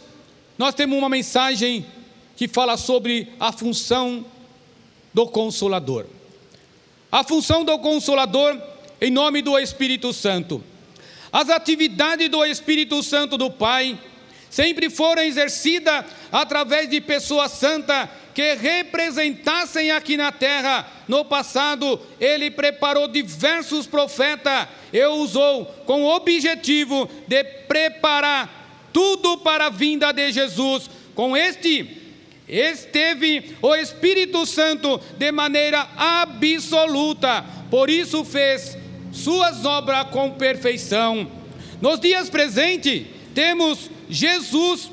nós temos uma mensagem que fala sobre a função do Consolador. A função do Consolador em nome do Espírito Santo. As atividades do Espírito Santo do Pai sempre foram exercidas através de pessoas santas que representassem aqui na terra. No passado, Ele preparou diversos profetas e usou com o objetivo de preparar tudo para a vinda de Jesus. Com esteve o Espírito Santo de maneira absoluta, por isso fez suas obras com perfeição. Nos dias presentes, temos Jesus.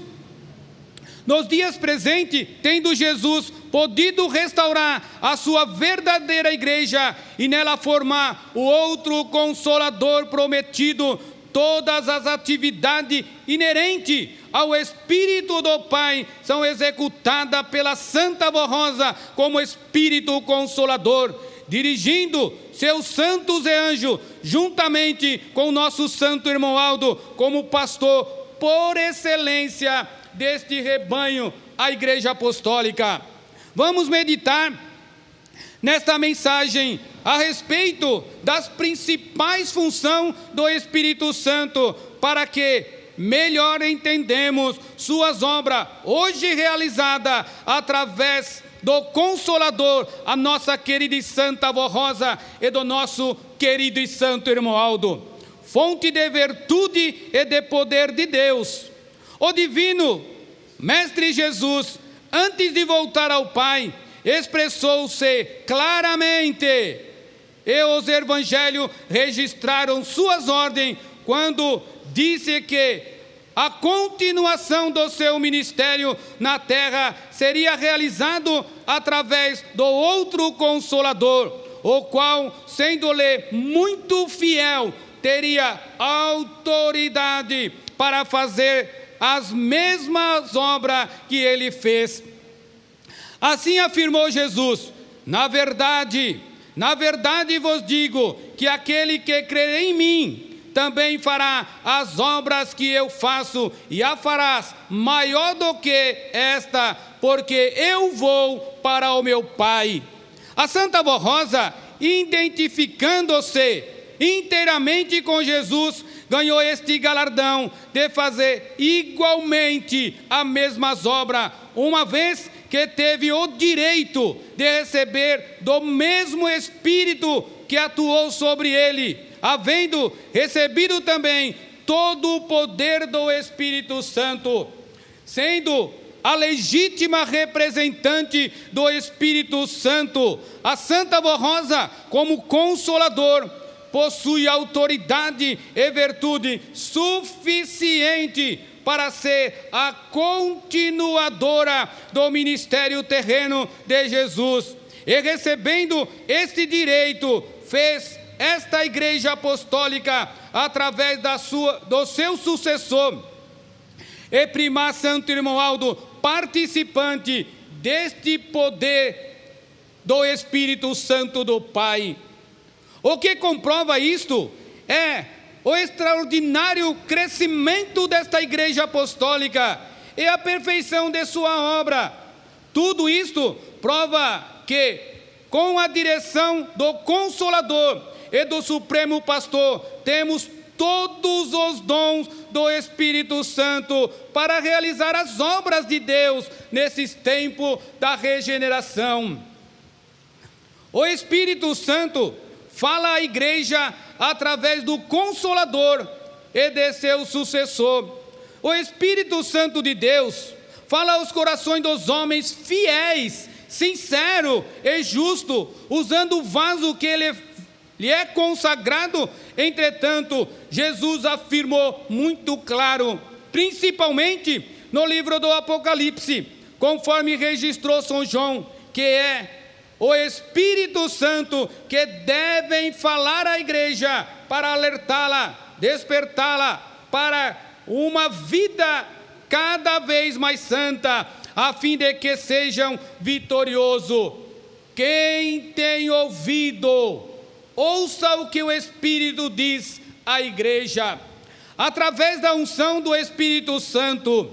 Nos dias presentes, tendo Jesus podido restaurar a sua verdadeira igreja e nela formar o outro Consolador prometido, todas as atividades inerentes ao Espírito do Pai são executadas pela Santa Avó Rosa como Espírito Consolador, dirigindo seus santos e anjos, juntamente com o nosso santo irmão Aldo, como pastor por excelência deste rebanho, a Igreja Apostólica. Vamos meditar nesta mensagem a respeito das principais funções do Espírito Santo, para que melhor entendemos suas obras hoje realizadas através do Consolador, a nossa querida e santa Avó Rosa e do nosso querido e santo irmão Aldo. Fonte de virtude e de poder de Deus. O divino Mestre Jesus, antes de voltar ao Pai, expressou-se claramente, e os evangelhos registraram suas ordens, quando disse que a continuação do seu ministério na terra seria realizado através do outro Consolador, o qual, sendo-lhe muito fiel, teria autoridade para fazer as mesmas obras que ele fez. Assim afirmou Jesus: na verdade vos digo que aquele que crer em mim também fará as obras que eu faço, e a farás maior do que esta, porque eu vou para o meu Pai. A Santa Avó Rosa, identificando-se inteiramente com Jesus, ganhou este galardão de fazer igualmente as mesmas obras, uma vez que teve o direito de receber do mesmo Espírito que atuou sobre ele, havendo recebido também todo o poder do Espírito Santo, sendo a legítima representante do Espírito Santo. A Santa Avó Rosa, como consolador, possui autoridade e virtude suficiente para ser a continuadora do ministério terreno de Jesus. E recebendo este direito, fez esta Igreja Apostólica através do seu sucessor, e primar Santo Irmão Aldo, participante deste poder do Espírito Santo do Pai. O que comprova isto é o extraordinário crescimento desta Igreja Apostólica e a perfeição de sua obra. Tudo isto prova que, com a direção do Consolador e do Supremo Pastor, temos todos os dons do Espírito Santo para realizar as obras de Deus nesses tempos da regeneração. O Espírito Santo fala à Igreja através do Consolador e de seu sucessor. O Espírito Santo de Deus fala aos corações dos homens fiéis, sincero e justo, usando o vaso que lhe é consagrado. Entretanto, Jesus afirmou muito claro, principalmente no livro do Apocalipse, conforme registrou São João, que é o Espírito Santo que devem falar à Igreja para alertá-la, despertá-la para uma vida cada vez mais santa, a fim de que sejam vitoriosos. Quem tem ouvido, ouça o que o Espírito diz à Igreja. Através da unção do Espírito Santo,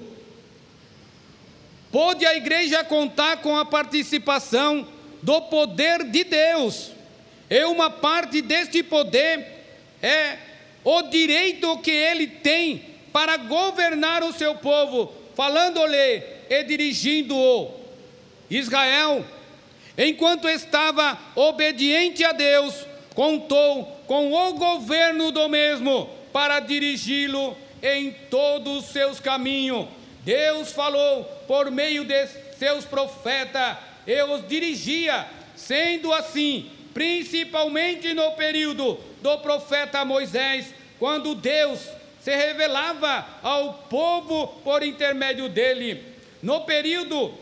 pôde a Igreja contar com a participação do poder de Deus, e uma parte deste poder é o direito que ele tem para governar o seu povo, falando-lhe e dirigindo-o. Israel, enquanto estava obediente a Deus, contou com o governo do mesmo para dirigi-lo em todos os seus caminhos. Deus falou por meio de seus profetas e os dirigia, sendo assim, principalmente no período do profeta Moisés, quando Deus se revelava ao povo por intermédio dele. No período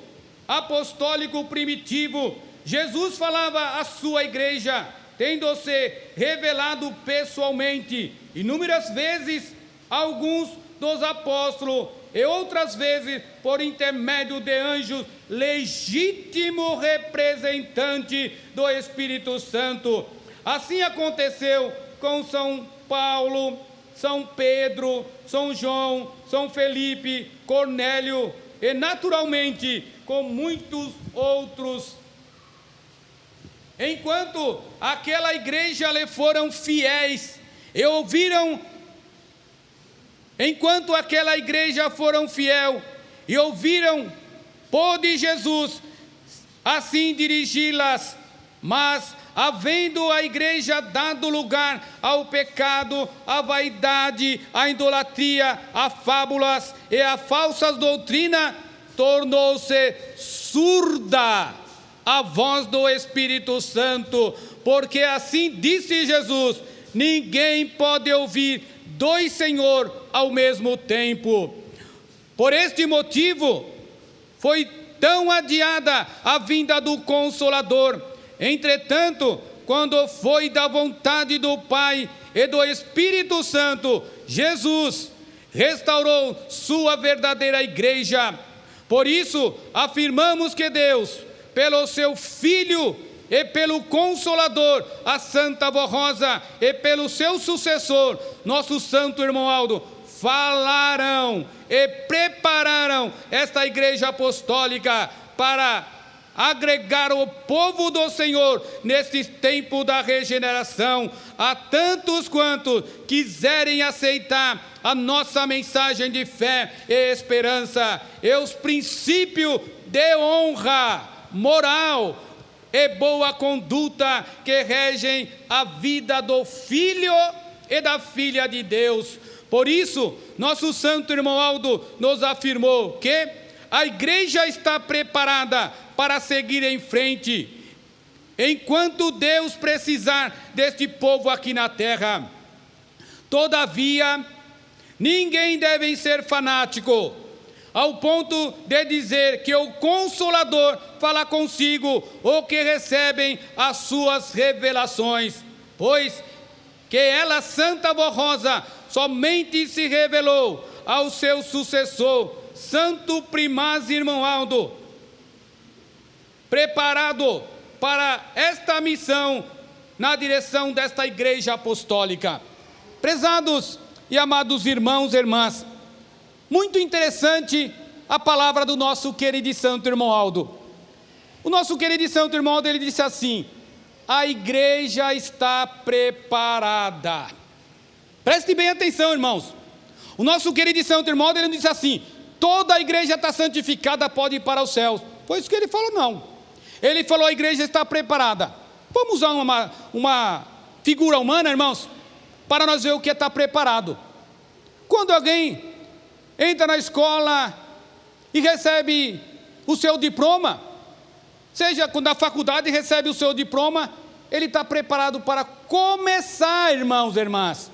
apostólico primitivo, Jesus falava à sua Igreja, tendo-se revelado pessoalmente, inúmeras vezes, alguns dos apóstolos, e outras vezes por intermédio de anjos, legítimo representante do Espírito Santo. Assim aconteceu com São Paulo, São Pedro, São João, São Felipe, Cornélio e naturalmente com muitos outros. Enquanto aquela igreja lhe foram fiéis e ouviram, pôde Jesus assim dirigi-las, mas havendo a igreja dado lugar ao pecado, à vaidade, à idolatria, a fábulas e a falsas doutrinas, tornou-se surda a voz do Espírito Santo, porque assim disse Jesus: ninguém pode ouvir dois senhores ao mesmo tempo. Por este motivo, foi tão adiada a vinda do Consolador. Entretanto, quando foi da vontade do Pai e do Espírito Santo, Jesus restaurou sua verdadeira igreja. Por isso, afirmamos que Deus, pelo seu Filho e pelo Consolador, a Santa Avó Rosa, e pelo seu sucessor, nosso Santo Irmão Aldo, falaram e prepararam esta igreja apostólica para agregar o povo do Senhor nesse tempo da regeneração, a tantos quantos quiserem aceitar a nossa mensagem de fé e esperança, e os princípios de honra, moral e boa conduta que regem a vida do Filho e da Filha de Deus. Por isso, nosso santo irmão Aldo nos afirmou que a igreja está preparada para seguir em frente, enquanto Deus precisar deste povo aqui na terra. Todavia, ninguém deve ser fanático, ao ponto de dizer que o Consolador fala consigo ou que recebem as suas revelações, pois que ela, Santa Vó Rosa, somente se revelou ao seu sucessor, Santo Primaz Irmão Aldo, preparado para esta missão na direção desta igreja apostólica. Prezados e amados irmãos e irmãs, muito interessante a palavra do nosso querido e santo irmão Aldo. O nosso querido e santo irmão Aldo, ele disse assim: a igreja está preparada. Preste bem atenção, irmãos. O nosso querido e santo irmão Aldo, ele disse assim: toda a igreja está santificada, pode ir para os céus. Foi isso que ele falou, não. Ele falou: a igreja está preparada. Vamos usar uma figura humana, irmãos, para nós ver o que é estar preparado. Quando alguém entra na escola e recebe o seu diploma, seja quando a faculdade recebe o seu diploma, ele está preparado para começar, irmãos e irmãs.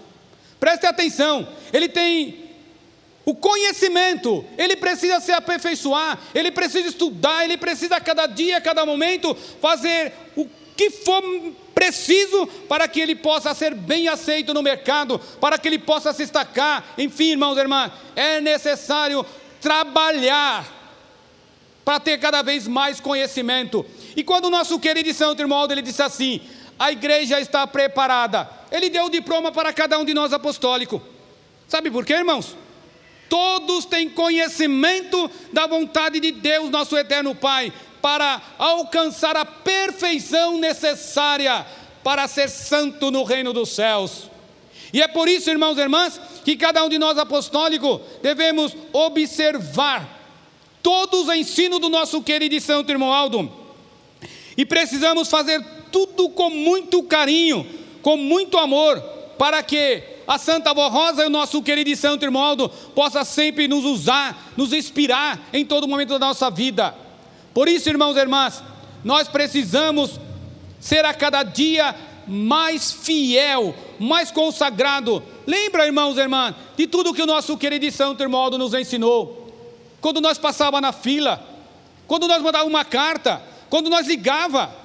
Preste atenção, ele tem o conhecimento, ele precisa se aperfeiçoar, ele precisa estudar, ele precisa a cada dia, a cada momento, fazer o que for preciso para que ele possa ser bem aceito no mercado, para que ele possa se destacar. Enfim, irmãos e irmãs, é necessário trabalhar para ter cada vez mais conhecimento. E quando o nosso querido e santo irmão Aldo, ele disse assim: a igreja está preparada, ele deu o diploma para cada um de nós apostólico. Sabe por quê, irmãos? Todos têm conhecimento da vontade de Deus, nosso eterno Pai, para alcançar a perfeição necessária para ser santo no reino dos céus. E é por isso, irmãos e irmãs, que cada um de nós apostólicos devemos observar todos os ensinos do nosso querido e santo irmão Aldo, e precisamos fazer tudo com muito carinho, com muito amor, para que a Santa Vó Rosa e o nosso querido e santo irmão Aldo possa sempre nos usar, nos inspirar em todo momento da nossa vida. Por isso, irmãos e irmãs, nós precisamos ser a cada dia mais fiel, mais consagrado. Lembra, irmãos e irmãs, de tudo que o nosso querido e santo irmão Aldo nos ensinou. Quando nós passávamos na fila, quando nós mandávamos uma carta, quando nós ligávamos,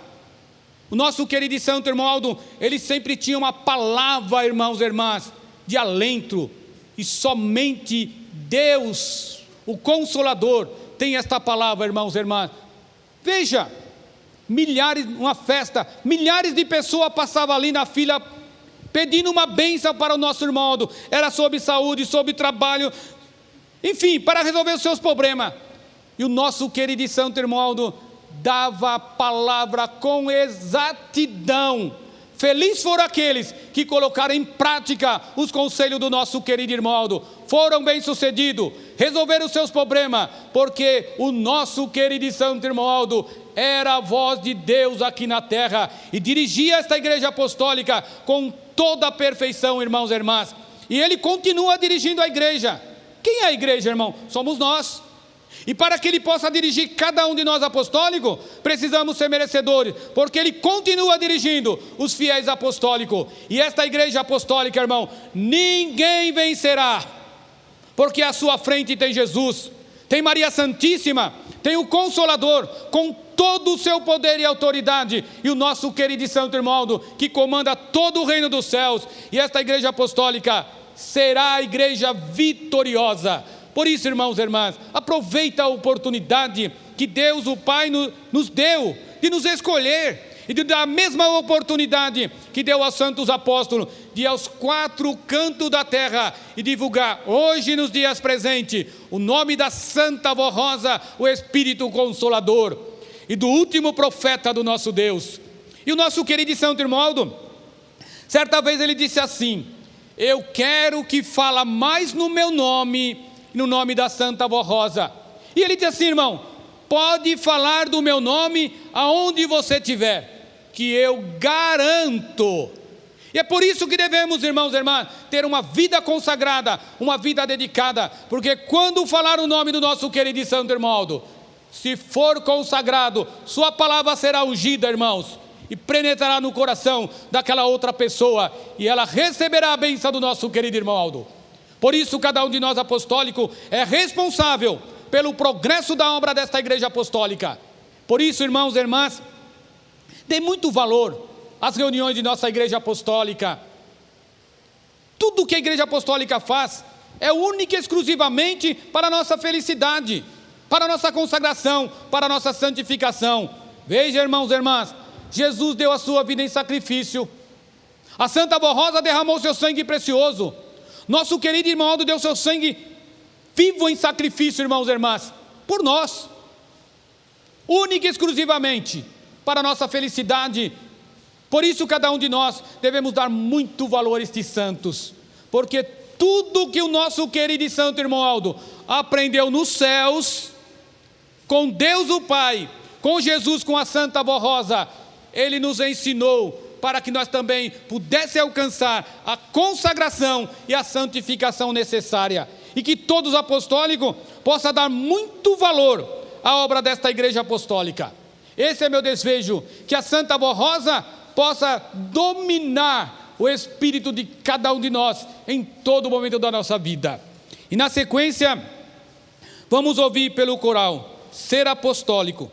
o nosso querido e santo irmão Aldo, ele sempre tinha uma palavra, irmãos e irmãs, de alento, e somente Deus, o Consolador, tem esta palavra, irmãos e irmãs. Veja, uma festa, milhares de pessoas passavam ali na fila, pedindo uma bênção para o nosso irmão Aldo. Era sobre saúde, sobre trabalho, enfim, para resolver os seus problemas. E o nosso querido e santo irmão Aldo dava a palavra com exatidão. Felizes foram aqueles que colocaram em prática os conselhos do nosso querido irmão Aldo. Foram bem-sucedidos, resolveram os seus problemas, porque o nosso querido e santo irmão Aldo era a voz de Deus aqui na terra, e dirigia esta igreja apostólica com toda a perfeição, irmãos e irmãs. E ele continua dirigindo a igreja. Quem é a igreja, irmão? Somos nós. E para que ele possa dirigir cada um de nós apostólicos, precisamos ser merecedores, porque ele continua dirigindo os fiéis apostólicos. E esta igreja apostólica, irmão, ninguém vencerá, porque à sua frente tem Jesus, tem Maria Santíssima, tem o Consolador, com todo o seu poder e autoridade, e o nosso querido e santo irmão Aldo, que comanda todo o reino dos céus. E esta igreja apostólica será a igreja vitoriosa. Por isso, irmãos e irmãs, aproveita a oportunidade que Deus, o Pai, nos deu de nos escolher, e de dar a mesma oportunidade que deu aos santos apóstolos, de ir aos 4 cantos da terra e divulgar hoje, nos dias presentes, o nome da Santa Vó Rosa, o Espírito Consolador. e do último profeta do nosso Deus. E o nosso querido Santo Irmão, certa vez ele disse assim: eu quero que fala mais no meu nome, no nome da Santa Avó Rosa. E ele disse assim: irmão, pode falar do meu nome aonde você estiver, que eu garanto. E é por isso que devemos, irmãos e irmãs, ter uma vida consagrada, uma vida dedicada, porque quando falar o nome do nosso querido Santo Irmão, se for consagrado, sua palavra será ungida, irmãos, e penetrará no coração daquela outra pessoa, e ela receberá a bênção do nosso querido irmão Aldo. Por isso, cada um de nós apostólico é responsável pelo progresso da obra desta igreja apostólica. Por isso, irmãos e irmãs, dê muito valor às reuniões de nossa igreja apostólica. Tudo que a igreja apostólica faz é única e exclusivamente para a nossa felicidade, para a nossa consagração, para a nossa santificação. Veja, irmãos e irmãs, Jesus deu a sua vida em sacrifício. A Santa Avó Rosa derramou seu sangue precioso. Nosso querido irmão Aldo deu seu sangue vivo em sacrifício, irmãos e irmãs, por nós, única e exclusivamente para a nossa felicidade. Por isso, cada um de nós devemos dar muito valor a estes santos, porque tudo que o nosso querido e santo irmão Aldo aprendeu nos céus, com Deus o Pai, com Jesus, com a Santa Avó Rosa, ele nos ensinou para que nós também pudéssemos alcançar a consagração e a santificação necessária, e que todos os apostólicos possam dar muito valor à obra desta igreja apostólica. Esse é meu desejo, que a Santa Avó Rosa possa dominar o espírito de cada um de nós em todo momento da nossa vida. E na sequência, vamos ouvir pelo coral Ser Apostólico.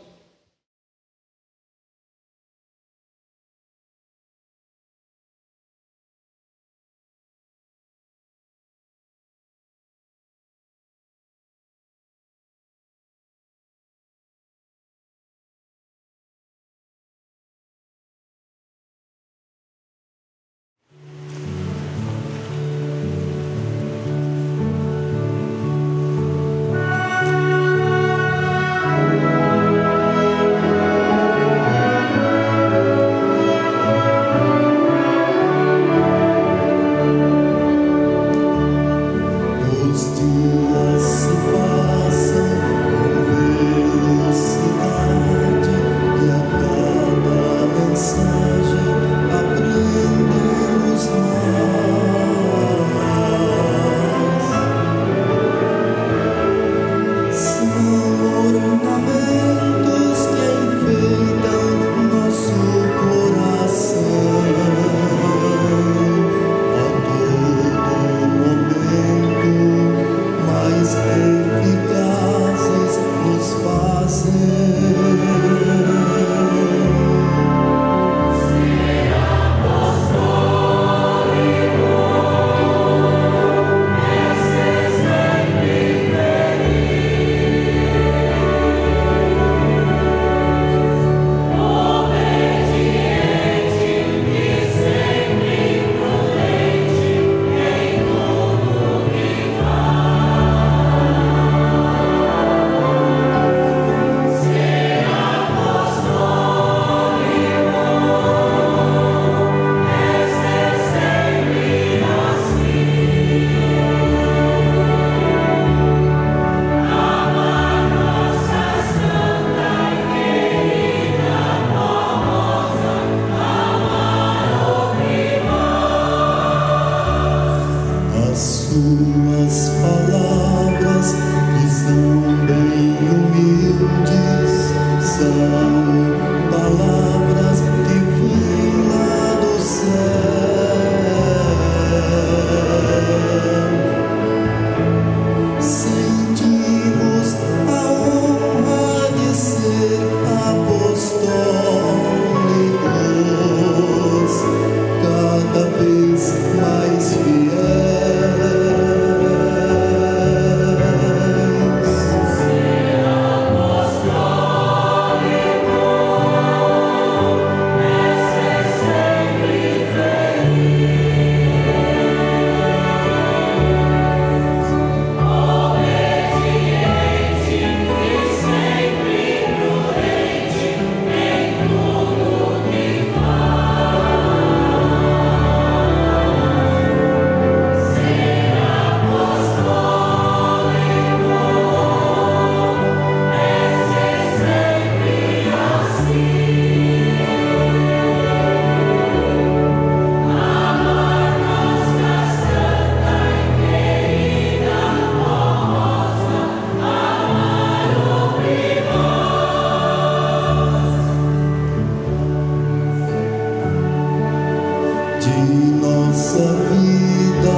de nossa vida,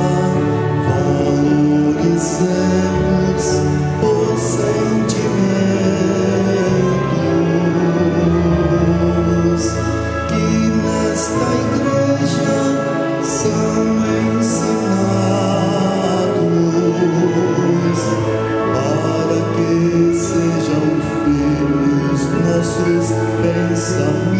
valorizemos os sentimentos que nesta igreja são ensinados, para que sejam firmes nossos pensamentos.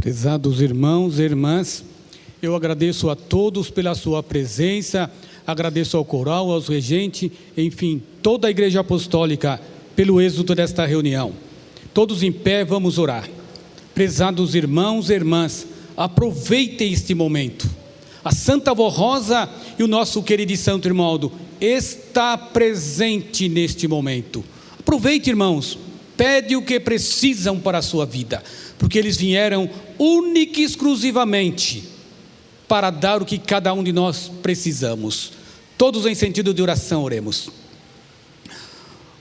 Prezados irmãos e irmãs, eu agradeço a todos pela sua presença, agradeço ao coral, aos regentes, enfim, toda a Igreja Apostólica pelo êxito desta reunião. Todos em pé, vamos orar. Prezados irmãos e irmãs, aproveitem este momento. A Santa Avó Rosa e o nosso querido Santo Irmão Aldo está presente neste momento. Aproveite, irmãos, pede o que precisam para a sua vida, porque eles vieram única e exclusivamente para dar o que cada um de nós precisamos. Todos em sentido de oração, oremos.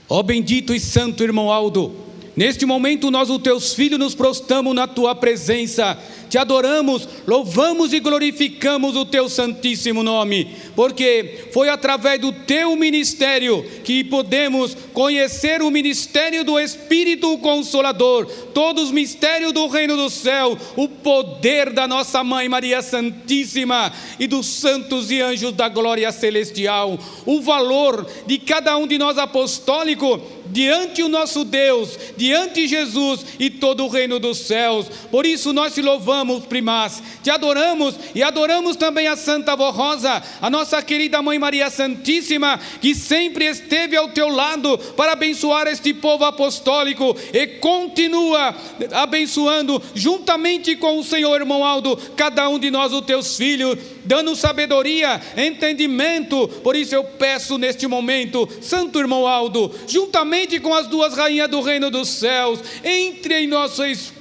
Ó bendito e santo irmão Aldo, neste momento nós, os teus filhos, nos prostramos na tua presença, te adoramos, louvamos e glorificamos o teu santíssimo nome, porque foi através do teu ministério que podemos conhecer o ministério do Espírito Consolador, todos os mistérios do reino do céu, o poder da nossa Mãe Maria Santíssima e dos santos e anjos da glória celestial, o valor de cada um de nós apostólico diante o nosso Deus, diante Jesus e todo o reino dos céus. Por isso nós te louvamos, primaz, te adoramos e adoramos também a Santa Avó Rosa, a nossa querida Mãe Maria Santíssima, que sempre esteve ao teu lado para abençoar este povo apostólico e continua abençoando juntamente com o Senhor, irmão Aldo, cada um de nós, os teus filhos, dando sabedoria, entendimento. Por isso eu peço neste momento, Santo irmão Aldo, juntamente com as duas rainhas do reino dos céus, entre em nosso espírito,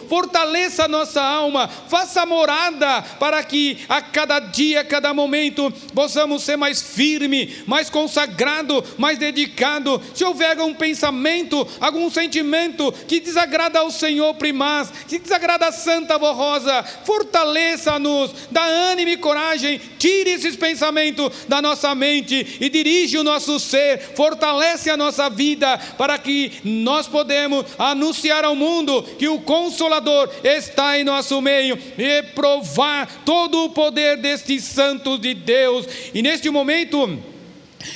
fortaleça a nossa alma, faça morada para que a cada dia, a cada momento possamos ser mais firme, mais consagrado, mais dedicado. Se houver algum pensamento, algum sentimento que desagrada ao Senhor, primaz, que desagrada a Santa Avó Rosa, fortaleça-nos, dá ânimo e coragem, tire esses pensamentos da nossa mente e dirige o nosso ser, fortalece a nossa vida, para que nós podemos anunciar ao mundo que o Consolador está em nosso meio e provar todo o poder destes santos de Deus. E neste momento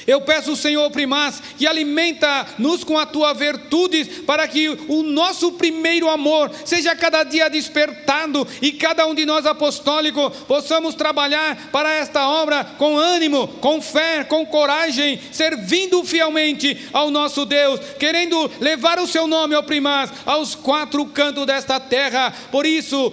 eu peço ao Senhor, primaz, que alimenta-nos com a tua virtude, para que o nosso primeiro amor seja cada dia despertado, e cada um de nós apostólico possamos trabalhar para esta obra com ânimo, com fé, com coragem, servindo fielmente ao nosso Deus, querendo levar o seu nome, ó primaz, aos quatro cantos desta terra. Por isso,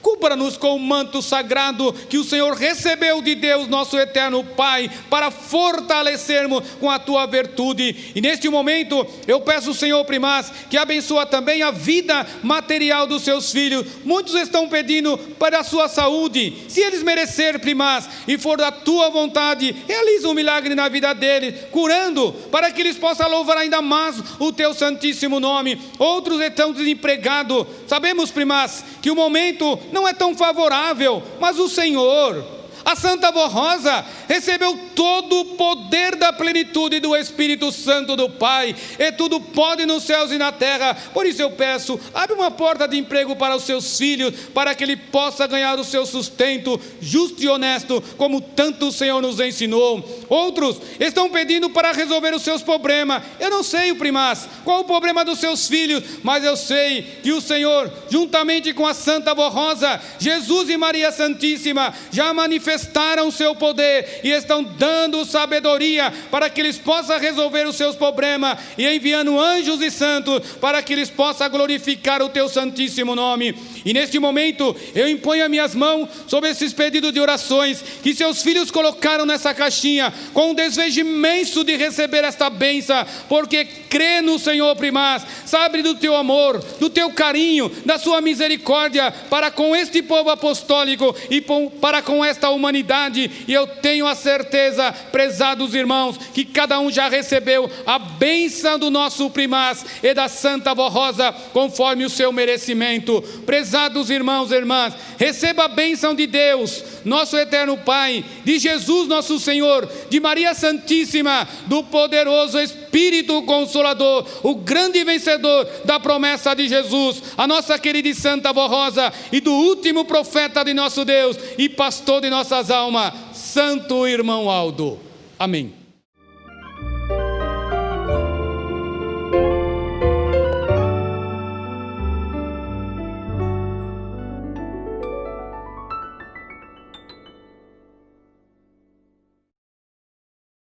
cubra-nos com o manto sagrado que o Senhor recebeu de Deus, nosso eterno Pai, para fortalecermos com a tua virtude. E neste momento eu peço ao Senhor, primaz, que abençoa também a vida material dos seus filhos. Muitos estão pedindo para a sua saúde. Se eles merecerem, primaz, e for da tua vontade, realiza um milagre na vida deles, curando, para que eles possam louvar ainda mais o teu santíssimo nome. Outros estão desempregados. Sabemos, primaz, que o momento não é tão favorável, mas o Senhor, a Santa Avó Rosa, recebeu todo o poder da plenitude do Espírito Santo do Pai, e tudo pode nos céus e na terra. Por isso eu peço, abre uma porta de emprego para os seus filhos, para que ele possa ganhar o seu sustento justo e honesto, como tanto o Senhor nos ensinou. Outros estão pedindo para resolver os seus problemas. Eu não sei, primaz, qual o problema dos seus filhos, mas eu sei que o Senhor, juntamente com a Santa Avó Rosa, Jesus e Maria Santíssima, já manifestaram o seu poder e estão dando sabedoria para que eles possam resolver os seus problemas, e enviando anjos e santos para que eles possam glorificar o teu santíssimo nome. E neste momento eu imponho as minhas mãos sobre esses pedidos de orações que seus filhos colocaram nessa caixinha, com um desejo imenso de receber esta bênção, porque crê no Senhor, primaz, sabe do teu amor, do teu carinho, da sua misericórdia para com este povo apostólico e para com esta humanidade. E eu tenho a certeza, prezados irmãos, que cada um já recebeu a bênção do nosso primaz e da Santa Avó Rosa, conforme o seu merecimento. Prezados irmãos e irmãs, receba a bênção de Deus, nosso eterno Pai, de Jesus nosso Senhor, de Maria Santíssima, do poderoso Espírito Consolador, o grande vencedor da promessa de Jesus, a nossa querida e Santa Avó Rosa, e do último profeta de nosso Deus e pastor de nossas almas, Santo irmão Aldo. Amém.